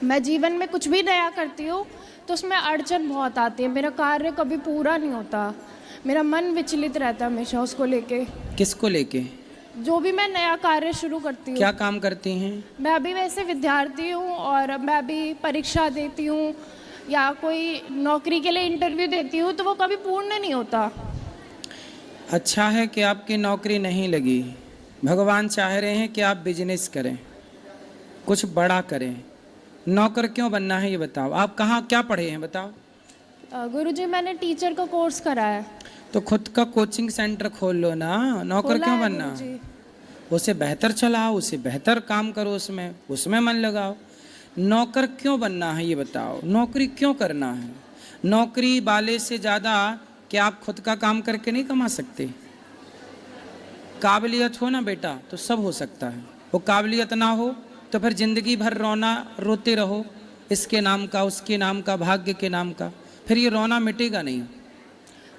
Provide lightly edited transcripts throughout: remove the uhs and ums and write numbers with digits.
मैं जीवन में कुछ भी नया करती हूँ तो उसमें अड़चन बहुत आती है। मेरा कार्य कभी पूरा नहीं होता, मेरा मन विचलित रहता है हमेशा उसको लेके। किसको लेके? जो भी मैं नया कार्य शुरू करती हूँ। क्या काम करती हैं? मैं अभी वैसे विद्यार्थी हूँ और मैं अभी परीक्षा देती हूँ या कोई नौकरी के लिए इंटरव्यू देती हूँ तो वो कभी पूर्ण नहीं होता। अच्छा है कि आपकी नौकरी नहीं लगी। भगवान चाह रहे हैं कि आप बिजनेस करें, कुछ बड़ा करें। नौकर क्यों बनना है ये बताओ। आप कहाँ क्या पढ़े हैं बताओ? गुरुजी मैंने टीचर का कोर्स करा है। तो खुद का कोचिंग सेंटर खोल लो ना। नौकर क्यों बनना? उसे बेहतर चलाओ, उसे बेहतर काम करो, उसमें मन लगाओ। नौकर क्यों बनना है ये बताओ। नौकरी क्यों करना है? नौकरी वाले से ज़्यादा क्या आप खुद का काम करके नहीं कमा सकते? काबिलियत हो ना बेटा तो सब हो सकता है। वो काबिलियत ना हो तो फिर जिंदगी भर रोते रहो, इसके नाम का, उसके नाम का, भाग्य के नाम का। फिर ये रोना मिटेगा नहीं।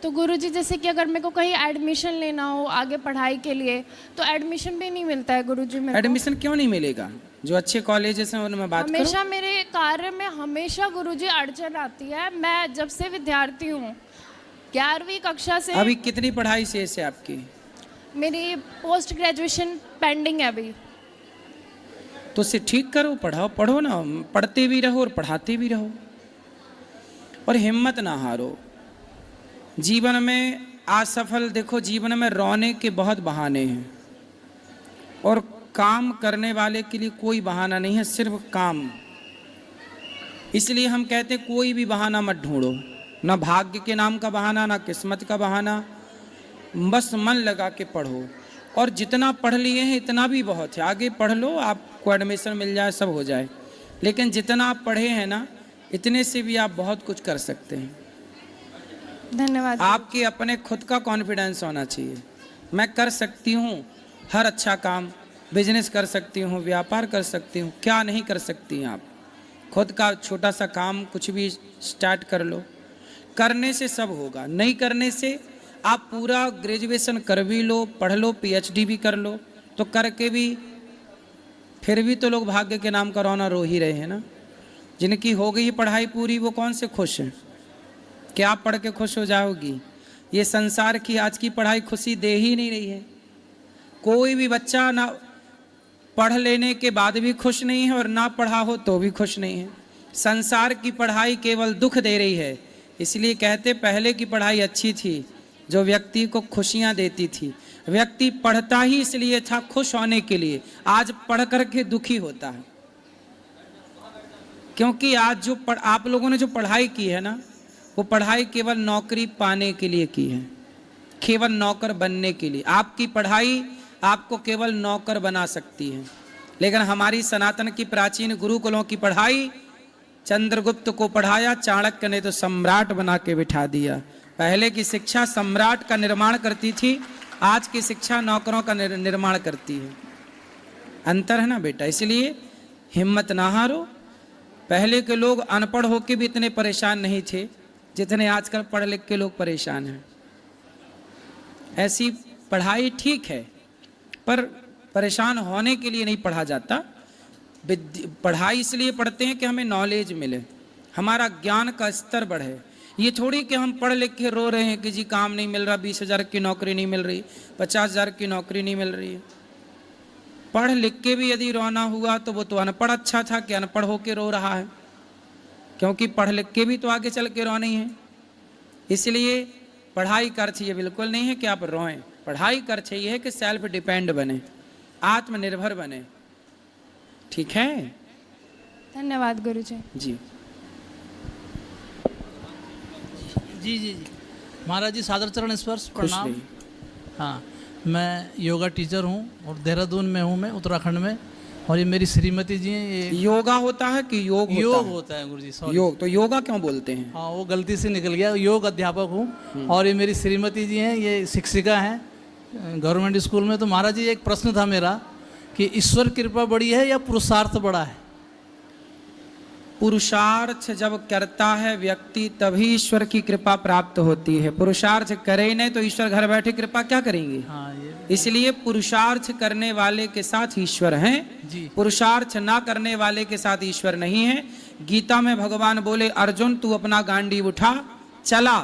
तो गुरुजी जैसे कि अगर मेरे को कहीं एडमिशन लेना हो आगे पढ़ाई के लिए तो एडमिशन भी नहीं मिलता है गुरुजी। मेरे एडमिशन क्यों नहीं मिलेगा? जो अच्छे कॉलेजेस हैं उनमें बात करो। हमेशा मेरे कार्य में हमेशा गुरुजी अड़चन आती है। मैं जब से विद्यार्थी हूँ 11वीं कक्षा से। अभी कितनी पढ़ाई शेष है आपकी? मेरी पोस्ट ग्रेजुएशन पेंडिंग है अभी। तो उसे ठीक करो, पढ़ो ना, पढ़ते भी रहो और पढ़ाते भी रहो और हिम्मत ना हारो। जीवन में असफल, देखो जीवन में रोने के बहुत बहाने हैं और काम करने वाले के लिए कोई बहाना नहीं है, सिर्फ काम। इसलिए हम कहते हैं कोई भी बहाना मत ढूंढो, ना भाग्य के नाम का बहाना, ना किस्मत का बहाना। बस मन लगा के पढ़ो और जितना पढ़ लिए हैं इतना भी बहुत है। आगे पढ़ लो, आपको एडमिशन मिल जाए, सब हो जाए, लेकिन जितना आप पढ़े हैं ना इतने से भी आप बहुत कुछ कर सकते हैं। धन्यवाद। आपके अपने खुद का कॉन्फिडेंस होना चाहिए। मैं कर सकती हूँ हर अच्छा काम, बिजनेस कर सकती हूँ, व्यापार कर सकती हूँ। क्या नहीं कर सकती हैं आप? खुद का छोटा सा काम कुछ भी स्टार्ट कर लो। करने से सब होगा, नहीं करने से आप पूरा ग्रेजुएशन कर भी लो, पढ़ लो, पीएचडी भी कर लो, तो करके भी फिर भी तो लोग भाग्य के नाम का रोना रो ही रहे हैं ना। जिनकी हो गई पढ़ाई पूरी वो कौन से खुश हैं? क्या आप पढ़ के खुश हो जाओगी? ये संसार की आज की पढ़ाई खुशी दे ही नहीं रही है। कोई भी बच्चा ना पढ़ लेने के बाद भी खुश नहीं है और ना पढ़ा हो तो भी खुश नहीं है। संसार की पढ़ाई केवल दुख दे रही है। इसलिए कहते पहले की पढ़ाई अच्छी थी, जो व्यक्ति को खुशियां देती थी। व्यक्ति पढ़ता ही इसलिए था खुश होने के लिए, आज पढ़ करके दुखी होता है। क्योंकि आज जो आप लोगों ने जो पढ़ाई की है ना, वो पढ़ाई केवल नौकरी पाने के लिए की है, केवल नौकर बनने के लिए। आपकी पढ़ाई आपको केवल नौकर बना सकती है, लेकिन हमारी सनातन की प्राचीन गुरुकुलों की पढ़ाई, चंद्रगुप्त को पढ़ाया, चाणक्य ने तो सम्राट बना के बिठा दिया। पहले की शिक्षा सम्राट का निर्माण करती थी, आज की शिक्षा नौकरों का निर्माण करती है। अंतर है ना बेटा। इसलिए हिम्मत ना हारो। पहले के लोग अनपढ़ होकर भी इतने परेशान नहीं थे जितने आजकल पढ़ लिख के लोग परेशान हैं। ऐसी पढ़ाई ठीक है, पर परेशान होने के लिए नहीं पढ़ा जाता। पढ़ाई इसलिए पढ़ते हैं कि हमें नॉलेज मिले, हमारा ज्ञान का स्तर बढ़े। ये थोड़ी कि हम पढ़ लिख के रो रहे हैं कि जी काम नहीं मिल रहा, 20,000 की नौकरी नहीं मिल रही, 50,000 की नौकरी नहीं मिल रही है। पढ़ लिख के भी यदि रोना हुआ तो वो तो अनपढ़ अच्छा था कि अनपढ़ होके रो रहा है, क्योंकि पढ़ लिख के भी तो आगे चल के रोना ही है। इसलिए पढ़ाई का अर्थ ये बिल्कुल नहीं है कि आप रोएं। पढ़ाई का अर्थ ये है कि सेल्फ डिपेंड बने, आत्मनिर्भर बने। ठीक है? धन्यवाद गुरुजी। जी जी जी जी महाराज जी, सादर चरण स्पर्श, प्रणाम। हाँ, मैं योगा टीचर हूँ और देहरादून में हूँ, मैं उत्तराखंड में। और ये मेरी श्रीमती जी हैं। ये योगा होता है कि योग होता है गुरुजी? सॉरी, योग तो योगा क्यों बोलते हैं? हाँ, वो गलती से निकल गया। योग अध्यापक हूँ। और ये मेरी श्रीमती जी हैं, ये शिक्षिका हैं गवर्नमेंट स्कूल में। तो महाराज जी एक प्रश्न था मेरा कि ईश्वर कृपा बड़ी है या पुरुषार्थ बड़ा है? पुरुषार्थ जब करता है व्यक्ति तभी ईश्वर की कृपा प्राप्त होती है। पुरुषार्थ करे नहीं तो ईश्वर घर बैठे कृपा क्या करेंगे? हाँ, ये इसलिए पुरुषार्थ करने वाले के साथ ईश्वर हैं, जी। पुरुषार्थ ना करने वाले के साथ ईश्वर नहीं है। गीता में भगवान बोले अर्जुन तू अपना गांडीव उठा चला,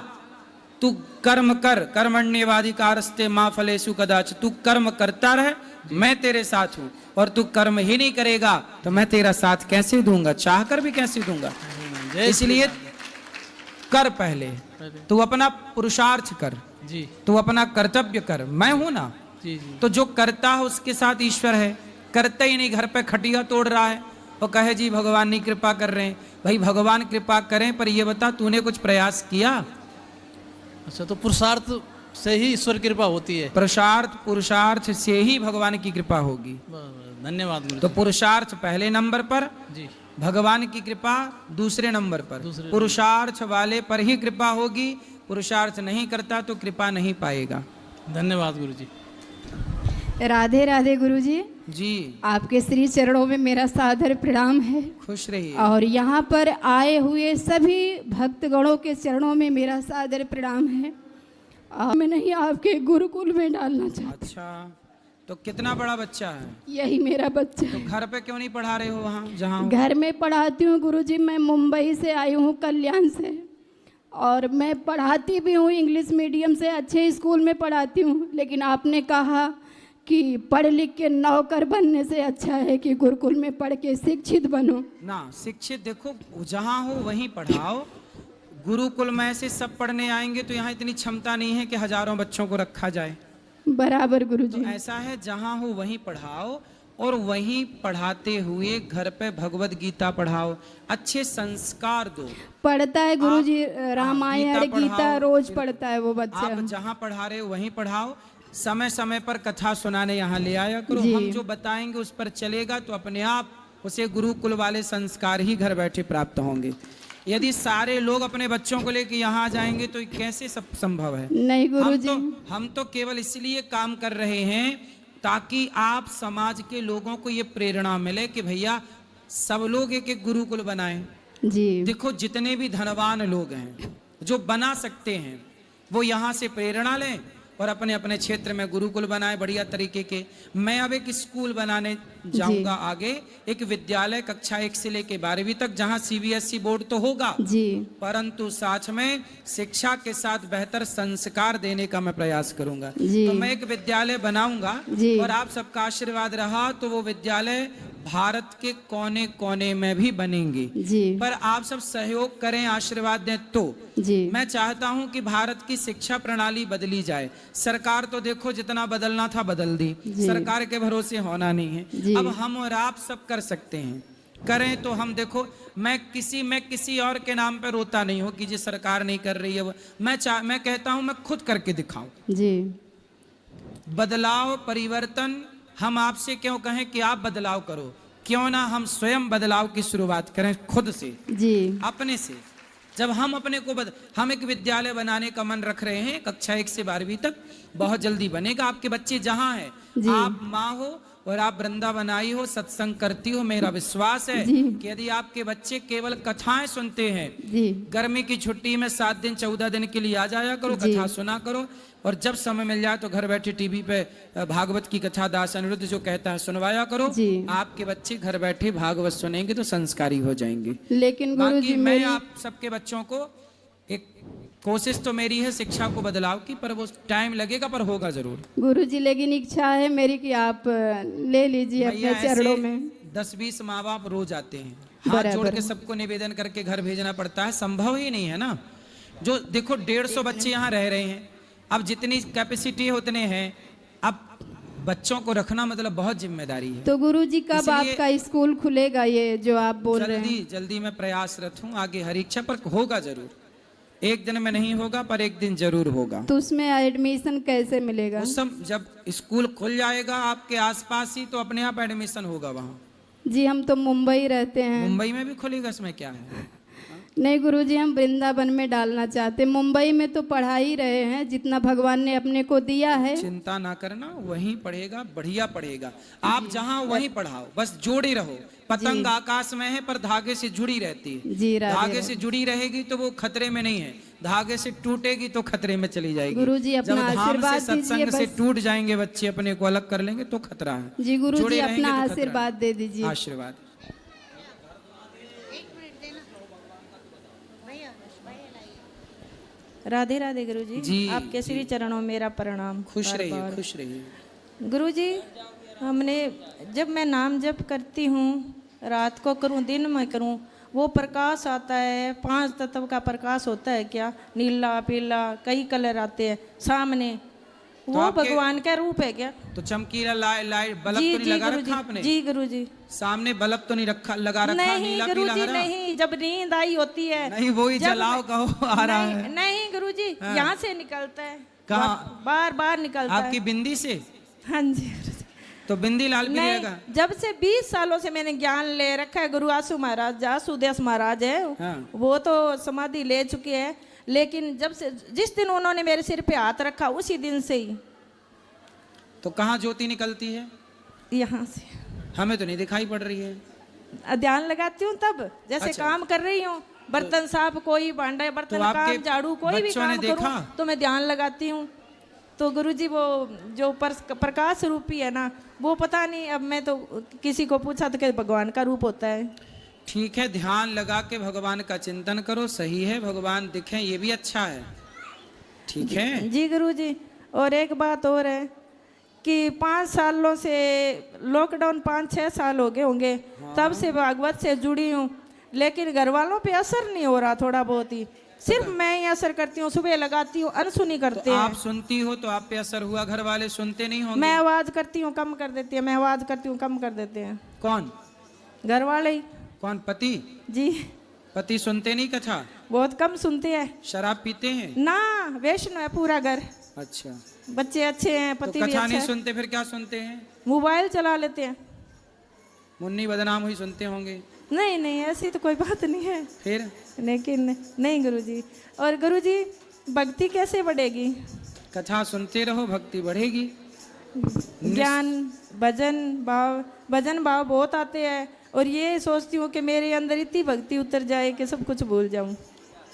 तू कर्म कर, कर्मण्येवाधिकारस्ते मां फलेषु कदाच, तू कर्म करता रह, मैं तेरे साथ हूं। और तू कर्म ही नहीं करेगा तो मैं तेरा साथ कैसे दूंगा, चाह कर भी कैसे दूंगा। इसलिए कर पहले, तू अपना पुरुषार्थ कर, जी तू अपना कर्तव्य कर, मैं हूं ना। जी जी तो जो करता है उसके साथ ईश्वर है, करता ही नहीं, घर पे खटिया तोड़ रहा है और कहे जी भगवान नहीं कृपा कर रहे हैं। भाई भगवान कृपा करें पर ये बता तूने कुछ प्रयास किया? अच्छा, तो पुरुषार्थ से ही ईश्वर की कृपा होती है। पुरुषार्थ से ही भगवान की कृपा होगी। धन्यवाद गुरु तो पुरुषार्थ पहले नंबर पर, जी। भगवान की कृपा दूसरे नंबर पर। पुरुषार्थ वाले पर ही कृपा होगी, पुरुषार्थ नहीं करता तो कृपा नहीं पाएगा। धन्यवाद गुरु जी। राधे राधे गुरुजी। जी आपके श्री चरणों में मेरा सादर प्रणाम है। खुश रहिए। और यहाँ पर आए हुए सभी भक्तगणों के चरणों में मेरा सादर प्रणाम है। मैं नहीं आपके गुरुकुल में डालना चाहती। अच्छा, तो कितना बड़ा बच्चा है? यही मेरा बच्चा तो है। घर पे क्यों नहीं पढ़ा रहे हो वहाँ जहाँ हो? घर में पढ़ाती हूँ गुरुजी, मैं मुंबई से आई हूँ, कल्याण से, और मैं पढ़ाती भी हूँ इंग्लिश मीडियम से, अच्छे स्कूल में पढ़ाती हूँ। लेकिन आपने कहा कि पढ़ लिख के नौकर बनने से अच्छा है कि गुरुकुल में पढ़ के शिक्षित बनो। ना, शिक्षित देखो जहाँ हो वहीं पढ़ाओ। गुरुकुल में ऐसे सब पढ़ने आएंगे तो यहाँ इतनी क्षमता नहीं है कि हजारों बच्चों को रखा जाए। बराबर गुरुजी। तो ऐसा है जहाँ हो वहीं पढ़ाओ, और वहीं पढ़ाते हुए घर पे भगवत गीता पढ़ाओ, अच्छे संस्कार दो। पढ़ता है गुरुजी, रामायण गीता गीता पढ़ाओ, रोज पढ़ता है वो बच्चा। आप जहाँ पढ़ा रहे हो वहीं पढ़ाओ। समय समय पर कथा सुनाने यहाँ ले आया करो। जी। हम जो बताएंगे उस पर चलेगा तो अपने आप उसे गुरुकुल वाले संस्कार ही घर बैठे प्राप्त होंगे। यदि सारे लोग अपने बच्चों को लेकर यहाँ आ जाएंगे तो कैसे सब संभव है? नहीं गुरुजी। हम तो केवल इसलिए काम कर रहे हैं ताकि आप समाज के लोगों को ये प्रेरणा मिले कि भैया सब लोग एक एक गुरुकुल बनाएं। जी। देखो जितने भी धनवान लोग हैं जो बना सकते हैं वो यहाँ से प्रेरणा लें और अपने अपने क्षेत्र में गुरुकुल बनाए बढ़िया तरीके के। मैं अब एक स्कूल बनाने जाऊंगा आगे, एक विद्यालय कक्षा 1 से लेके 12वीं तक, जहां सीबीएसई बोर्ड तो होगा जी। परंतु साथ में शिक्षा के साथ बेहतर संस्कार देने का मैं प्रयास करूंगा। जी। तो मैं एक विद्यालय बनाऊंगा जी। और आप सबका आशीर्वाद रहा तो वो विद्यालय भारत के कोने कोने में भी बनेंगे। जी। पर आप सब सहयोग करें, आशीर्वाद दें तो। जी। मैं चाहता हूं कि भारत की शिक्षा प्रणाली बदली जाए। सरकार तो देखो जितना बदलना था बदल दी, सरकार के भरोसे होना नहीं है। अब हम और आप सब कर सकते हैं, करें तो हम देखो। मैं किसी और के नाम पे रोता नहीं हूं कि जी सरकार नहीं कर रही है वो। मैं कहता हूं मैं खुद करके दिखाऊं। जी। बदलाव परिवर्तन हम आपसे क्यों कहें कि आप बदलाव करो, क्यों ना हम स्वयं बदलाव की शुरुआत करें खुद से, जी। अपने से। जब हम अपने को हम एक विद्यालय बनाने का मन रख रहे हैं कक्षा 1 से 12वीं तक, बहुत जल्दी बनेगा। आपके बच्चे जहां हैं, आप माँ हो और आप वृंदावन आई हो, सत्संग करती हो, मेरा विश्वास है कि यदि आपके बच्चे केवल कथाएं सुनते हैं, गर्मी की छुट्टी में 7 दिन 14 दिन के लिए आ जाया करो, कथा सुना करो, और जब समय मिल जाए तो घर बैठे टीवी पे भागवत की कथा दास अनिरुद्ध जो कहता है सुनवाया करो। आपके बच्चे घर बैठे भागवत सुनेंगे तो संस्कारी हो जाएंगे। लेकिन गुरुजी मैं आप सबके बच्चों को, एक कोशिश तो मेरी है शिक्षा को बदलाव की, पर वो टाइम लगेगा पर होगा जरूर गुरुजी। लेकिन इच्छा है मेरी कि आप ले लीजिए अपने चरणों में। 10-20 माँ बाप रोज आते हैं, हाथ जोड़ के सबको निवेदन करके घर भेजना पड़ता है, संभव ही नहीं है ना। जो देखो 150 बच्चे यहाँ रह रहे हैं, अब जितनी कैपेसिटी है उतने हैं, अब बच्चों को रखना मतलब बहुत जिम्मेदारी है। तो गुरुजी कब आपका स्कूल खुलेगा, ये जो आप बोल रहे हैं? जल्दी मैं प्रयासरत हूँ, आगे हर इच्छा पर होगा जरूर। एक दिन में नहीं होगा पर एक दिन जरूर होगा। तो उसमें एडमिशन कैसे मिलेगा? उस समय जब स्कूल खुल जाएगा आपके आसपास ही तो अपने आप एडमिशन होगा वहाँ। जी हम तो मुंबई रहते हैं। मुंबई में भी खुलेगा, इसमें क्या है? नहीं गुरुजी, हम वृंदावन में डालना चाहते। मुंबई में तो पढ़ा ही रहे हैं जितना भगवान ने अपने को दिया है। चिंता ना करना, वहीं पढ़ेगा, बढ़िया पढ़ेगा। आप जहाँ वहीं पढ़ाओ, बस जोड़े रहो। पतंग आकाश में है पर धागे से जुड़ी रहती है। जी राधे धागे से जुड़ी रहेगी तो वो खतरे में नहीं है, धागे से टूटेगी तो खतरे में चली जाएगी। गुरुजी अपना जब धाम से आशीर्वाद सत्संग दीजिए से बस। टूट जाएंगे बच्चे, अपने को अलग कर लेंगे तो खतरा है। जी गुरुजी जुड़े रहेंगे अपना तो खतरा है। आशीर्वाद दे दीजिए। आशीर्वाद। राधे राधे गुरुजी जी, आपके श्री चरणों में मेरा प्रणाम। खुश रहिए, बार-बार। खुश रहिए। गुरुजी हमने जब मैं नाम जप करती हूँ, रात को करूँ दिन में करूँ, वो प्रकाश आता है। 5 तत्व का प्रकाश होता है क्या, नीला पीला कई कलर आते हैं सामने, वो आपके- भगवान का रूप है क्या? तो चमकीला लाइट बल्ब जी तो नहीं जी लगा गुरुजी, रखा आपने? जी गुरुजी। सामने बल्ब तो नहीं रखा, लगा रखा? नहीं नीला पीला गुरुजी हरा? नहीं, जब नींद आई होती है नहीं, वही जब- जलाओ कहो आ रहा है। नहीं गुरुजी, यहाँ से निकलता है। कहाँ? बार बार निकलता आपकी है। बिंदी से? हाँ जी। तो बिंदी लाल भी नहीं, रहेगा। जब से 20 सालों से मैंने ज्ञान ले रखा है। गुरु आसू महाराज, आसूदेव महाराज है, हाँ। वो तो समाधि ले चुके हैं, लेकिन जब से जिस दिन उन्होंने मेरे सिर पे हाथ रखा उसी दिन से ही तो कहाँ ज्योति निकलती है? यहाँ से हमें तो नहीं दिखाई पड़ रही है। ध्यान लगाती हूँ तब, जैसे अच्छा। काम कर रही हूँ, बर्तन साफ, कोई भांडा बर्तन तो आपके काम झाड़ू कोई भी बच्चों ने काम देखा? करूँ तो मैं ध्यान लगाती हूँ। तो गुरुजी वो जो प्रकाश रूपी है ना, वो पता नहीं, अब मैं तो किसी को पूछा तो क्या भगवान का रूप होता है। ठीक है, ध्यान लगा के भगवान का चिंतन करो, सही है, भगवान दिखे ये भी अच्छा है। ठीक है जी गुरुजी। और एक बात और है कि 5 सालों से लॉकडाउन 5-6 साल हो गए होंगे, तब से भागवत से जुड़ी हूँ, लेकिन घर वालों पे असर नहीं हो रहा, थोड़ा बहुत ही, सिर्फ मैं ही असर करती हूँ। सुबह लगाती हूँ, अनसुनी करते तो हैं। आप सुनती हो तो आप पे असर हुआ, घर वाले सुनते नहीं होंगे? मैं आवाज करती हूँ कम कर देती है, मैं आवाज करती हूँ कम कर देते हैं कौन? घर वाले ही। कौन? पति? जी पति सुनते नहीं कथा? बहुत कम सुनते हैं शराब पीते हैं? ना, वैष्णव है पूरा घर, अच्छा, बच्चे अच्छे हैं, तो पति भी कथा अच्छा नहीं है। सुनते फिर क्या सुनते हैं? मोबाइल चला लेते हैं। मुन्नी बदनाम हुई सुनते होंगे? नहीं नहीं, ऐसी तो कोई बात नहीं है, फिर लेकिन नहीं गुरुजी। और गुरुजी भक्ति कैसे बढ़ेगी? कथा सुनते रहो, भक्ति बढ़ेगी। ज्ञान भजन भाव बहुत आते हैं, और ये सोचती हूँ कि मेरे अंदर इतनी भक्ति उतर जाए कि सब कुछ भूल जाऊँ।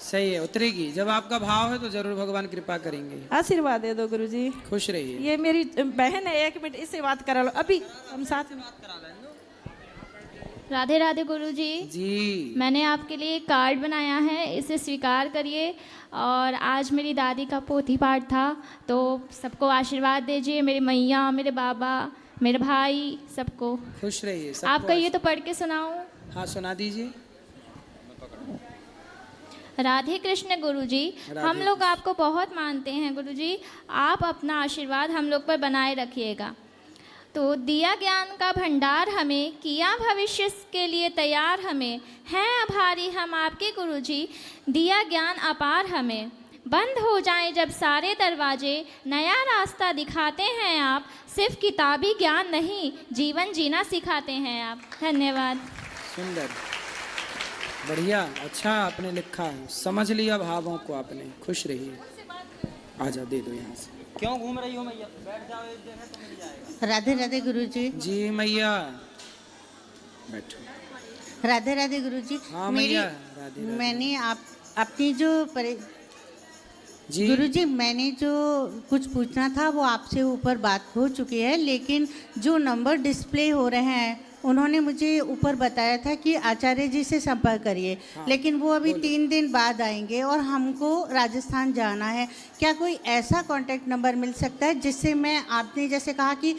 सही है, उतरेगी। जब आपका भाव है तो जरूर भगवान कृपा करेंगे। आशीर्वाद दे दो गुरुजी। खुश रहिए। ये मेरी बहन है, 1 मिनट इससे बात करा लो, अभी हम साथ में। राधे राधे गुरुजी। जी, मैंने आपके लिए एक कार्ड बनाया है, इसे स्वीकार करिए। और आज मेरी दादी का पोथी पाठ था, तो सबको आशीर्वाद दीजिए, मेरी मैया, मेरे बाबा, मेरे भाई, सबको। खुश रहिए। सबको आप कहिए तो पढ़ के सुनाऊं? हाँ, सुना दीजिए। राधे कृष्ण गुरुजी, हम लोग आपको बहुत मानते हैं गुरुजी, आप अपना आशीर्वाद हम लोग पर बनाए रखिएगा। तो दिया ज्ञान का भंडार हमें, किया भविष्य के लिए तैयार हमें, हैं आभारी हम आपके गुरुजी, दिया ज्ञान अपार हमें। बंद हो जाएं जब सारे दरवाजे, नया रास्ता दिखाते हैं आप, सिर्फ किताबी ज्ञान नहीं, जीवन जीना सिखाते हैं आप। धन्यवाद। सुंदर, बढ़िया, अच्छा आपने लिखा है, समझ लिया भावों को आपने। खुश रहिए। आजा, दे दो यहाँ से। क्यों घूम रही हो मैया? बैठ जाओ एक जगह तो मिल जाएगा। राधे राधे गुरुजी। जी मैया, बैठो। राधे राधे गुरुजी। हाँ मेरी मैया, राधे राधे। मैंने अपनी जो जी गुरुजी, मैंने जो कुछ पूछना था वो आपसे ऊपर बात हो चुकी है, लेकिन जो नंबर डिस्प्ले हो रहे हैं उन्होंने मुझे ऊपर बताया था कि आचार्य जी से संपर्क करिए। हाँ, लेकिन वो अभी 3 दिन बाद आएंगे और हमको राजस्थान जाना है। क्या कोई ऐसा कांटेक्ट नंबर मिल सकता है जिससे मैं, आपने जैसे कहा कि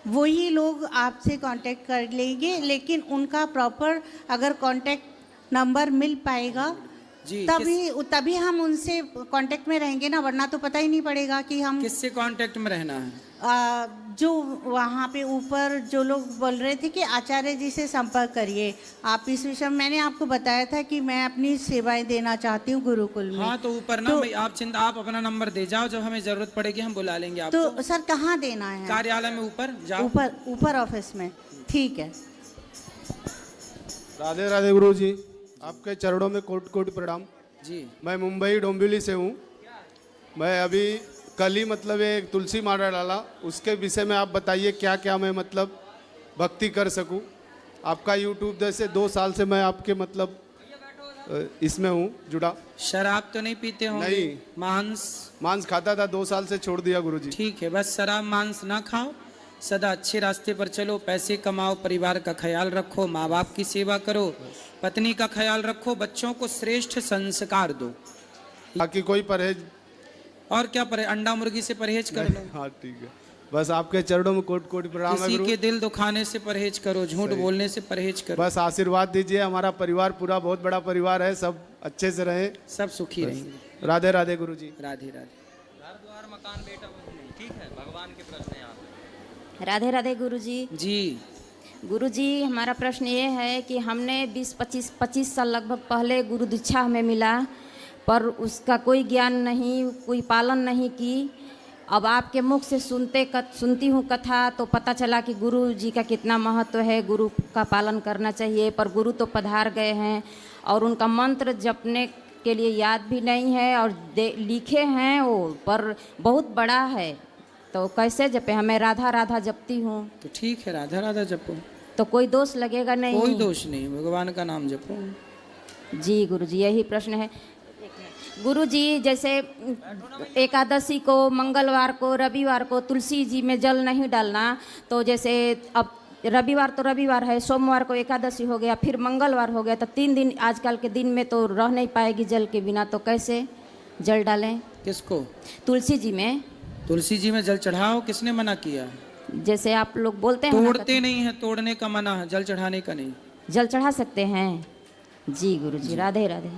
वही लोग आपसे कांटेक्ट कर लेंगे, लेकिन उनका प्रॉपर अगर कांटेक्ट नंबर मिल पाएगा जी, तभी हम उनसे कांटेक्ट में रहेंगे ना, वरना तो पता ही नहीं पड़ेगा कि हम किससे कांटेक्ट में रहना है? जो वहाँ पे ऊपर जो लोग बोल रहे थे कि आचार्य जी से संपर्क करिए आप इस विषय में। मैंने आपको बताया था कि मैं अपनी सेवाएं देना चाहती हूँ गुरुकुल में। हाँ, तो ऊपर ना, आप अपना नंबर दे जाओ, जब हमें जरूरत पड़ेगी हम बुला लेंगे आपको। तो सर कहाँ देना है? कार्यालय में ऊपर जाओ। ऊपर ऑफिस में। ठीक है। राधे राधे गुरु जी। आपके चरणों में कोटि कोटि प्रणाम। जी मैं मुंबई डोंबिवली से हूँ। मैं अभी कल ही मतलब एक तुलसी माला डाला, उसके विषय में आप बताइए क्या क्या मैं मतलब भक्ति कर सकूँ। आपका यूट्यूब जैसे 2 साल से मैं आपके मतलब इसमें हूँ जुड़ा। शराब तो नहीं पीते होंगे? नहीं। मांस खाता था, 2 साल से छोड़ दिया गुरुजी। ठीक है, बस शराब मांस ना खाओ, सदा अच्छे रास्ते पर चलो, पैसे कमाओ, परिवार का ख्याल रखो, माँ बाप की सेवा करो, पत्नी का ख्याल रखो, बच्चों को श्रेष्ठ संस्कार दो। बाकी कोई परहेज? और क्या परहेज, अंडा मुर्गी से परहेज कर लो। हाँ ठीक है, बस आपके चरणों में कोटि कोटि प्रणाम है किसी गुरु। के दिल दुखाने से परहेज करो, झूठ बोलने से परहेज करो। बस आशीर्वाद दीजिए, हमारा परिवार पूरा बहुत बड़ा परिवार है, सब अच्छे से रहे, सब सुखी रहेंगे। राधे राधे गुरुजी। राधे राधे। घर द्वार मकान बेटा नहीं, ठीक है, भगवान के प्रश्न यहाँ पे। राधे राधे गुरुजी। जी गुरुजी, हमारा प्रश्न ये है कि हमने 20-25 साल लगभग पहले गुरु दीक्षा हमें मिला, पर उसका कोई ज्ञान नहीं, कोई पालन नहीं की। अब आपके मुख से सुनती हूँ कथा, तो पता चला कि गुरु जी का कितना महत्व है, गुरु का पालन करना चाहिए। पर गुरु तो पधार गए हैं और उनका मंत्र जपने के लिए याद भी नहीं है, और लिखे हैं वो, पर बहुत बड़ा है, तो कैसे जपे? हमें राधा राधा जपती हूँ। तो ठीक है, राधा राधा जपो, तो कोई दोष लगेगा नहीं? कोई दोष नहीं, भगवान का नाम जपो। जी गुरुजी, यही प्रश्न है। गुरुजी, जैसे एकादशी को, मंगलवार को, रविवार को तुलसी जी में जल नहीं डालना, तो जैसे अब रविवार तो रविवार है, सोमवार को एकादशी हो गया, फिर मंगलवार हो गया, तो 3 दिन आजकल के दिन में तो रह नहीं पाएगी जल के बिना, तो कैसे जल डालें? किसको? तुलसी जी में। तुलसी जी में जल चढ़ाओ, किसने मना किया? जैसे आप लोग बोलते हैं तोड़ते नहीं है, तोड़ने का मना है, जल चढ़ाने का नहीं। जल चढ़ा सकते हैं। जी गुरुजी, राधे राधे।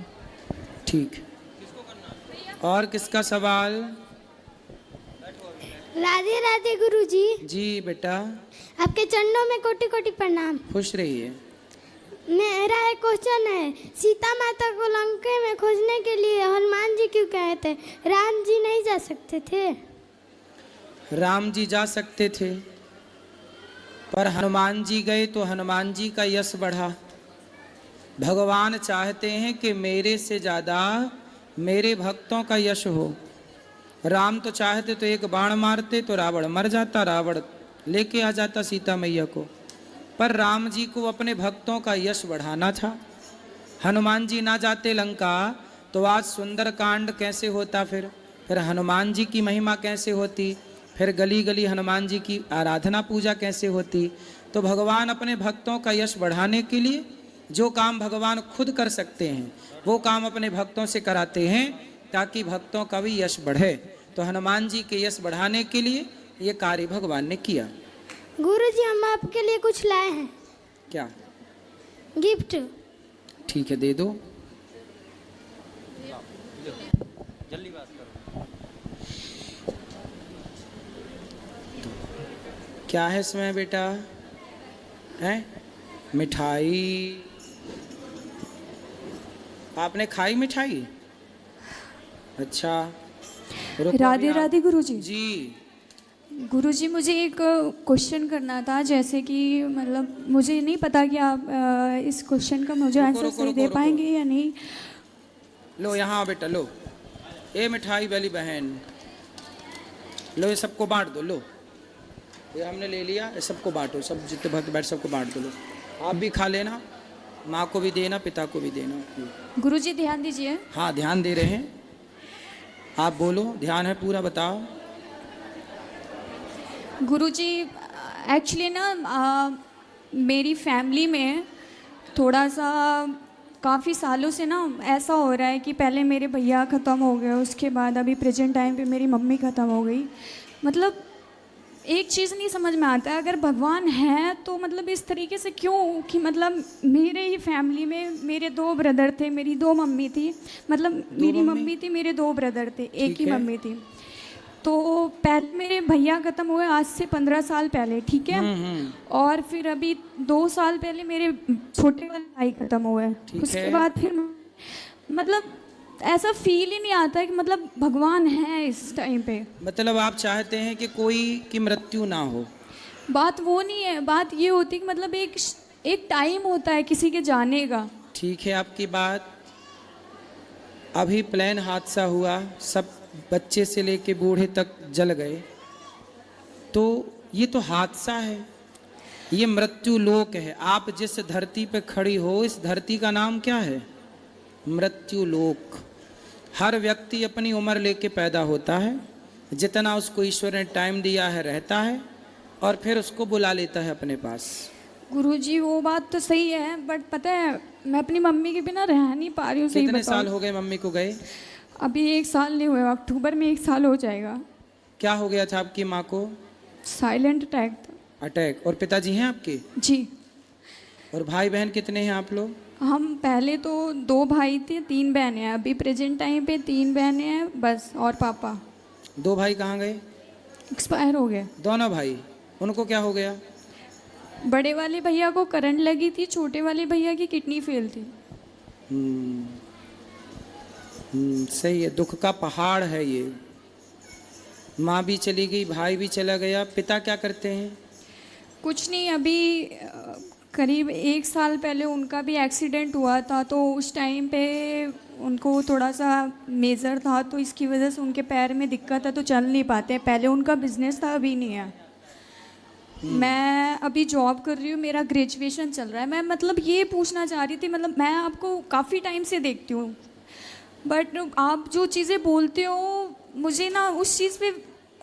ठीक। और किसका सवाल? राधे राधे गुरुजी। जी बेटा। आपके चरणों में कोटि कोटि प्रणाम। खुश रहिए। मेरा एक क्वेश्चन है, सीता माता को लंका में खोजने के लिए हनुमान जी क्यों कहे थे? राम जी नहीं जा सकते थे? राम जी जा सकते थे, पर हनुमान जी गए तो हनुमान जी का यश बढ़ा। भगवान चाहते हैं कि मेरे से ज़्यादा मेरे भक्तों का यश हो। राम तो चाहते तो एक बाण मारते तो रावण मर जाता, रावण लेके आ जाता सीता मैया को, पर राम जी को अपने भक्तों का यश बढ़ाना था। हनुमान जी ना जाते लंका तो आज सुंदर कांड कैसे होता? फिर हनुमान जी की महिमा कैसे होती? फिर गली गली हनुमान जी की आराधना पूजा कैसे होती? तो भगवान अपने भक्तों का यश बढ़ाने के लिए जो काम भगवान खुद कर सकते हैं वो काम अपने भक्तों से कराते हैं, ताकि भक्तों का भी यश बढ़े। तो हनुमान जी के यश बढ़ाने के लिए ये कार्य भगवान ने किया। गुरुजी, हम आपके लिए कुछ लाए हैं। क्या? गिफ्ट। ठीक है, दे दो। जल्दी बात करो। क्या है इसमें बेटा? है मिठाई? आपने खाई मिठाई? अच्छा। राधे राधे गुरुजी। जी गुरुजी, मुझे एक क्वेश्चन करना था, जैसे कि मतलब मुझे नहीं पता कि आप इस क्वेश्चन का मुझे आंसर सही दे पाएंगे या नहीं। लो यहाँ बेटा, लो ये मिठाई वाली बहन, लो ये सबको बांट दो। लो ये हमने ले लिया, ये सबको बांटो, सब जितने भक्त बैठ सबको बांट दो। लो आप भी खा लेना, माँ को भी देना, पिता को भी देना। गुरुजी ध्यान दीजिए। हाँ ध्यान दे रहे हैं। आप बोलो, ध्यान है पूरा, बताओ। गुरुजी, एक्चुअली ना मेरी फैमिली में थोड़ा सा काफ़ी सालों से ना ऐसा हो रहा है कि पहले मेरे भैया ख़त्म हो गए, उसके बाद अभी प्रेजेंट टाइम पे मेरी मम्मी ख़त्म हो गई। मतलब एक चीज़ नहीं समझ में आता है, अगर भगवान है तो मतलब इस तरीके से क्यों कि मतलब मेरे ही फैमिली में मेरे 2 ब्रदर थे, मेरी 2 मम्मी थी, मतलब मेरी मम्मी थी, मेरे 2 ब्रदर थे, एक ही मम्मी थी। तो पहले मेरे भैया ख़त्म हुए आज से 15 साल पहले, ठीक है। और फिर अभी 2 साल पहले मेरे छोटे वाले भाई ख़त्म हुए, उसके बाद फिर मतलब ऐसा फील ही नहीं आता है कि मतलब भगवान है इस टाइम पे। मतलब आप चाहते हैं कि कोई की मृत्यु ना हो? बात वो नहीं है, बात ये होती है कि मतलब एक टाइम होता है किसी के जाने का, ठीक है आपकी बात। अभी प्लेन हादसा हुआ, सब बच्चे से लेके बूढ़े तक जल गए, तो ये तो हादसा है, ये मृत्यु लोक है। आप जिस धरती पे खड़ी हो, इस धरती का नाम क्या है? मृत्यु लोक। हर व्यक्ति अपनी उम्र लेके पैदा होता है, जितना उसको ईश्वर ने टाइम दिया है रहता है, और फिर उसको बुला लेता है अपने पास। गुरुजी वो बात तो सही है, बट पता है मैं अपनी मम्मी के बिना रह नहीं पा रही हूँ। सही कितने बताओ, साल हो गए मम्मी को गए? अभी 1 साल नहीं हुआ, अक्टूबर में 1 साल हो जाएगा। क्या हो गया था आपकी माँ को? साइलेंट अटैक था। अटैक। और पिताजी हैं आपके? जी। और भाई बहन कितने हैं आप लोग? हम पहले तो 2 भाई थे, 3 बहनें हैं। अभी प्रेजेंट टाइम पे 3 बहनें हैं बस, और पापा। 2 भाई कहाँ गए? एक्सपायर हो गए दोनों भाई। उनको क्या हो गया? बड़े वाले भैया को करंट लगी थी, छोटे वाले भैया की किडनी फेल थी। सही है, दुख का पहाड़ है ये। माँ भी चली गई, भाई भी चला गया। पिता क्या करते हैं? कुछ नहीं, अभी करीब 1 साल पहले उनका भी एक्सीडेंट हुआ था, तो उस टाइम पे उनको थोड़ा सा मेजर था, तो इसकी वजह से उनके पैर में दिक्कत है, तो चल नहीं पाते। पहले उनका बिजनेस था, अभी नहीं है। मैं अभी जॉब कर रही हूँ, मेरा ग्रेजुएशन चल रहा है। मैं मतलब ये पूछना चाह रही थी, मतलब मैं आपको काफ़ी टाइम से देखती हूँ, बट आप जो चीज़ें बोलते हो मुझे ना उस चीज़ पे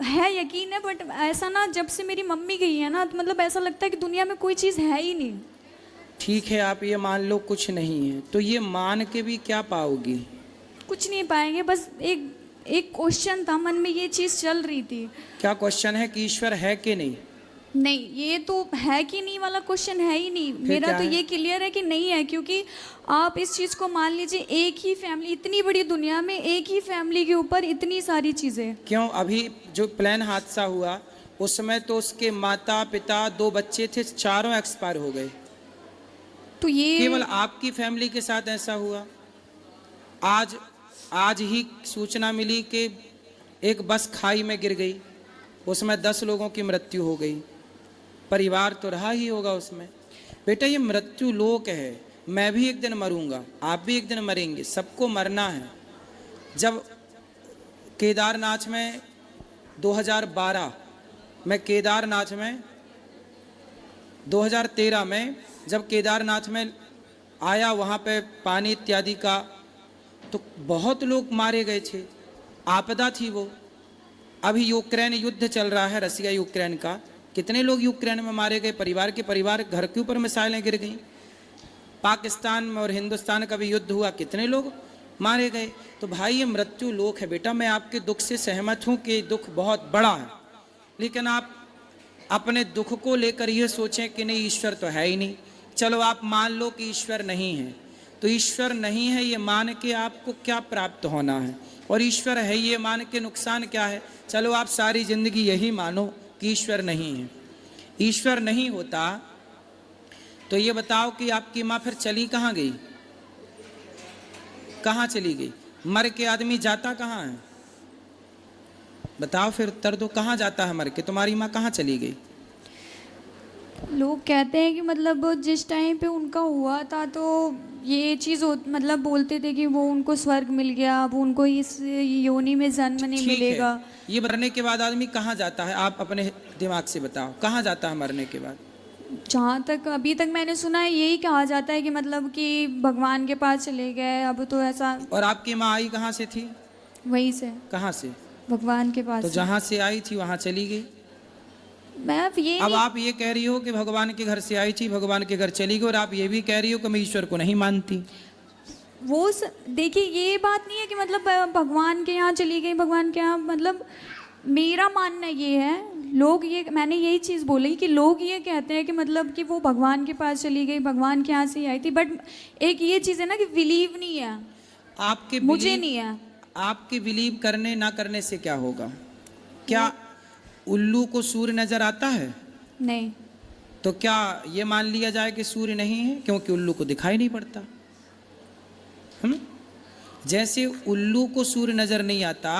है यकीन है, बट ऐसा ना जब से मेरी मम्मी गई है ना, तो मतलब ऐसा लगता है कि दुनिया में कोई चीज़ है ही नहीं। ठीक है, आप ये मान लो कुछ नहीं है, तो ये मान के भी क्या पाओगी? कुछ नहीं पाएंगे, बस एक क्वेश्चन था मन में, ये चीज़ चल रही थी। क्या क्वेश्चन है कि ईश्वर है कि नहीं? नहीं, ये तो है कि नहीं वाला क्वेश्चन है ही नहीं। मेरा तो ये क्लियर है कि नहीं है, क्योंकि आप इस चीज़ को मान लीजिए, एक ही फैमिली, इतनी बड़ी दुनिया में एक ही फैमिली के ऊपर इतनी सारी चीज़ें। क्यों? अभी जो प्लेन हादसा हुआ उस समय तो उसके माता पिता 2 बच्चे थे, चारों एक्सपायर हो गए। तो ये केवल आपकी फैमिली के साथ ऐसा हुआ? आज ही सूचना मिली कि एक बस खाई में गिर गई, उसमें 10 लोगों की मृत्यु हो गई। परिवार तो रहा ही होगा उसमें। बेटा ये मृत्यु लोक है, मैं भी एक दिन मरूंगा, आप भी एक दिन मरेंगे, सबको मरना है। जब केदारनाथ में 2012 में 2013 में जब केदारनाथ में आया, वहाँ पे पानी इत्यादि का, तो बहुत लोग मारे गए थे, आपदा थी वो। अभी यूक्रेन युद्ध चल रहा है, रसिया यूक्रेन का, कितने लोग यूक्रेन में मारे गए, परिवार के परिवार, घर के ऊपर मिसाइलें गिर गई। पाकिस्तान में और हिंदुस्तान का भी युद्ध हुआ, कितने लोग मारे गए। तो भाई ये मृत्यु लोक है। बेटा मैं आपके दुख से सहमत हूँ कि दुख बहुत बड़ा है, लेकिन आप अपने दुख को लेकर ये सोचें कि नहीं ईश्वर तो है ही नहीं। चलो आप मान लो कि ईश्वर नहीं है, तो ईश्वर नहीं है ये मान के आपको क्या प्राप्त होना है, और ईश्वर है ये मान के नुकसान क्या है? चलो आप सारी जिंदगी यही मानो कि ईश्वर नहीं है। ईश्वर नहीं होता तो ये बताओ कि आपकी माँ फिर चली कहाँ गई? कहाँ चली गई? मर के आदमी जाता कहाँ है? बताओ फिर, उत्तर दो, कहाँ जाता है मर के? तुम्हारी माँ कहाँ चली गई? लोग कहते हैं कि मतलब जिस टाइम पे उनका हुआ था, तो ये चीज़ मतलब बोलते थे कि वो उनको स्वर्ग मिल गया, अब उनको इस योनि में जन्म नहीं मिलेगा। ये मरने के बाद आदमी कहाँ जाता है? आप अपने दिमाग से बताओ, कहाँ जाता है मरने के बाद? जहाँ तक अभी तक मैंने सुना है यही कहा जाता है कि मतलब कि भगवान के पास चले गए, अब तो ऐसा। और आपकी माँ आई कहाँ से थी? वहीं से। कहाँ से? भगवान के पास। तो जहाँ से आई थी वहाँ चली गई। मैं अब आप ये कह रही हो कि भगवान के घर से आई थी, भगवान के घर चली गई, और आप ये भी कह रही हो कि मैं ईश्वर को नहीं मानती। वो देखिए, ये बात नहीं है कि मतलब भगवान के यहाँ चली गई, भगवान के यहाँ, मतलब मेरा मानना ये है, लोग ये, मैंने यही चीज़ बोली कि लोग ये कहते हैं कि मतलब कि वो भगवान के पास चली गई, भगवान के यहाँ से आई थी, बट एक ये चीज़ है ना कि बिलीव नहीं है आपके, मुझे नहीं है। आपके बिलीव करने ना करने से क्या होगा? क्या उल्लू को सूर्य नजर आता है? नहीं। तो क्या ये मान लिया जाए कि सूर्य नहीं है क्योंकि उल्लू को दिखाई नहीं पड़ता? जैसे उल्लू को सूर्य नजर नहीं आता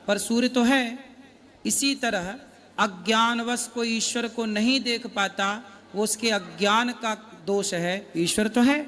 पर सूर्य तो है, इसी तरह अज्ञानवश को ईश्वर को नहीं देख पाता, वो उसके अज्ञान का दोष है, ईश्वर तो है।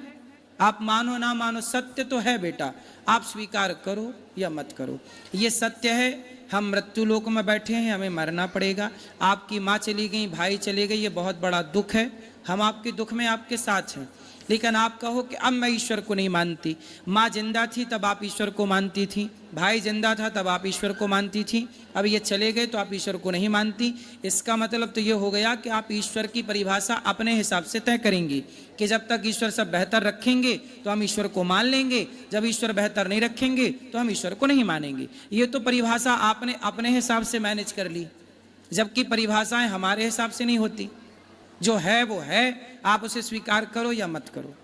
आप मानो ना मानो, सत्य तो है बेटा, आप स्वीकार करो या मत करो, ये सत्य है। हम मृत्यु लोक में बैठे हैं, हमें मरना पड़ेगा। आपकी माँ चली गई, भाई चले गए, ये बहुत बड़ा दुख है। हम आपके दुख में आपके साथ हैं, लेकिन आप कहो कि अब मैं ईश्वर को नहीं मानती। माँ जिंदा थी तब आप ईश्वर को मानती थी, भाई जिंदा था तब आप ईश्वर को मानती थी, अब ये चले गए तो आप ईश्वर को नहीं मानती। इसका मतलब तो ये हो गया कि आप ईश्वर की परिभाषा अपने हिसाब से तय करेंगी कि जब तक ईश्वर सब बेहतर रखेंगे तो हम ईश्वर को मान लेंगे, जब ईश्वर बेहतर नहीं रखेंगे तो हम ईश्वर को नहीं मानेंगे। ये तो परिभाषा आपने अपने हिसाब से मैनेज कर ली, जबकि परिभाषाएं हमारे हिसाब से नहीं होती। जो है वो है, आप उसे स्वीकार करो या मत करो।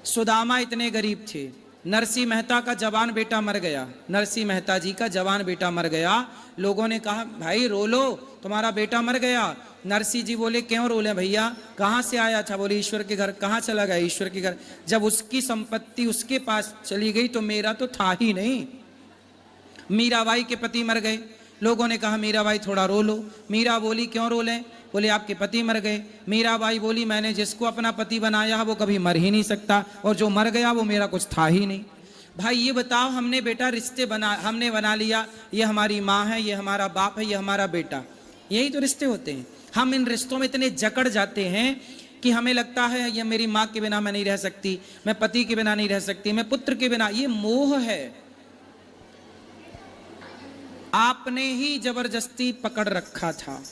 सुदामा इतने गरीब थे, नरसिंह मेहता का जवान बेटा मर गया, नरसिंह मेहता जी का जवान बेटा मर गया। लोगों ने कहा भाई रो लो, तुम्हारा बेटा मर गया। नरसिंह जी बोले क्यों रोले भैया, कहाँ से आया था? बोले ईश्वर के घर। कहाँ चला गया? ईश्वर के घर। जब उसकी संपत्ति उसके पास चली गई तो मेरा तो था ही नहीं। मीराबाई के पति मर गए, लोगों ने कहा मीराबाई थोड़ा रो लो। मीरा बोली क्यों रो लें? बोले आपके पति मर गए। मीराबाई बोली मैंने जिसको अपना पति बनाया है वो कभी मर ही नहीं सकता, और जो मर गया वो मेरा कुछ था ही नहीं। भाई ये बताओ, हमने बेटा रिश्ते हमने बना लिया, ये हमारी माँ है, ये हमारा बाप है, ये हमारा बेटा, यही तो रिश्ते होते हैं। हम इन रिश्तों में इतने जकड़ जाते हैं कि हमें लगता है ये मेरी माँ के बिना मैं नहीं रह सकती, मैं पति के बिना नहीं रह सकती, मैं पुत्र के बिना। ये मोह है, आपने ही जबरदस्ती पकड़ रखा था।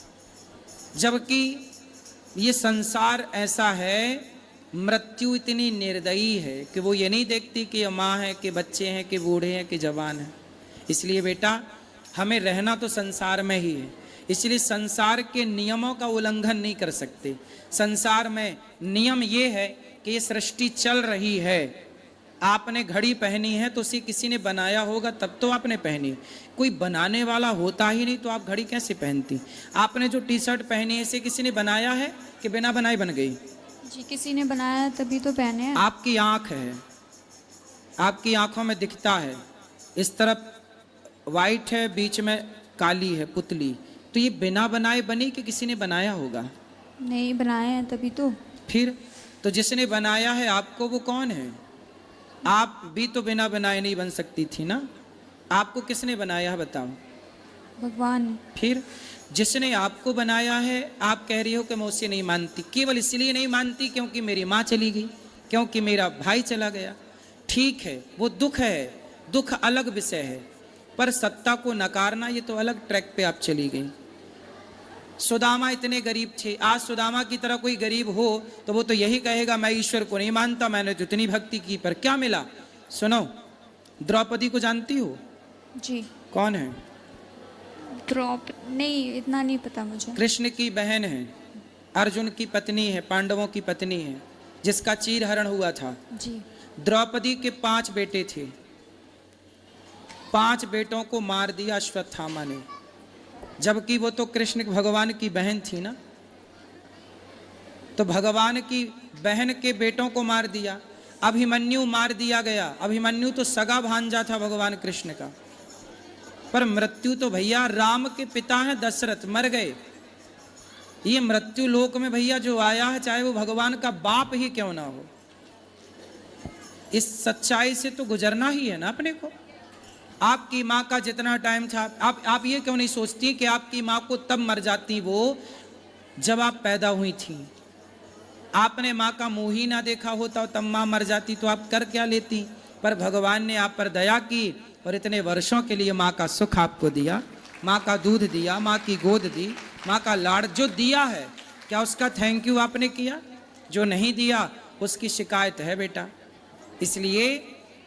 जबकि ये संसार ऐसा है, मृत्यु इतनी निर्दयी है कि वो ये नहीं देखती कि ये माँ है कि बच्चे हैं कि बूढ़े हैं कि जवान हैं। इसलिए बेटा हमें रहना तो संसार में ही है, इसलिए संसार के नियमों का उल्लंघन नहीं कर सकते। संसार में नियम ये है कि ये सृष्टि चल रही है, आपने घड़ी पहनी है तो उसे किसी ने बनाया होगा तब तो आपने पहनी, कोई बनाने वाला होता ही नहीं तो आप घड़ी कैसे पहनती? आपने जो टी शर्ट पहनी है इसे किसी ने बनाया है कि बिना बनाए बन गई? जी किसी ने बनाया तभी तो पहने हैं। आपकी आंख है, आपकी आंखों में दिखता है, इस तरफ वाइट है बीच में काली है पुतली, तो ये बिना बनाए बनी कि किसी ने बनाया होगा? नहीं बनाए हैं तभी तो। फिर तो जिसने बनाया है आपको वो कौन है? आप भी तो बिना बनाए नहीं बन सकती थी ना, आपको किसने बनाया है बताओ? भगवान। फिर जिसने आपको बनाया है आप कह रही हो कि मैं उससे नहीं मानती, केवल इसलिए नहीं मानती क्योंकि मेरी माँ चली गई, क्योंकि मेरा भाई चला गया। ठीक है वो दुख है, दुख अलग विषय है, पर सत्ता को नकारना ये तो अलग ट्रैक पे आप चली गई। सुदामा इतने गरीब थे, आज सुदामा की तरह कोई गरीब हो तो वो तो यही कहेगा मैं ईश्वर को नहीं मानता, मैंने तो इतनी भक्ति की, पर क्या मिला? सुनो, द्रौपदी को जानती हो? जी। कौन है? नहीं इतना नहीं पता मुझे। कृष्ण की बहन है, अर्जुन की पत्नी है, पांडवों की पत्नी है, जिसका चीरहरण हुआ था। जी। द्रौपदी के 5 बेटे थे, 5 बेटों को मार दिया अश्वत्थामा ने, जबकि वो तो कृष्ण भगवान की बहन थी ना। तो भगवान की बहन के बेटों को मार दिया। अभिमन्यु मार दिया गया, अभिमन्यु तो सगा भांजा था भगवान कृष्ण का, पर मृत्यु तो भैया राम के पिता हैं दशरथ, मर गए। ये मृत्यु लोक में भैया जो आया है, चाहे वो भगवान का बाप ही क्यों ना हो, इस सच्चाई से तो गुजरना ही है ना अपने को। आपकी माँ का जितना टाइम था, आप ये क्यों नहीं सोचती कि आपकी माँ को तब मर जाती वो जब आप पैदा हुई थी? आपने माँ का मुंह ही ना देखा होता तब माँ मर जाती तो आप कर क्या लेती? पर भगवान ने आप पर दया की और इतने वर्षों के लिए माँ का सुख आपको दिया, माँ का दूध दिया, माँ की गोद दी, माँ का लाड़ जो दिया है, क्या उसका थैंक यू आपने किया? जो नहीं दिया उसकी शिकायत है बेटा। इसलिए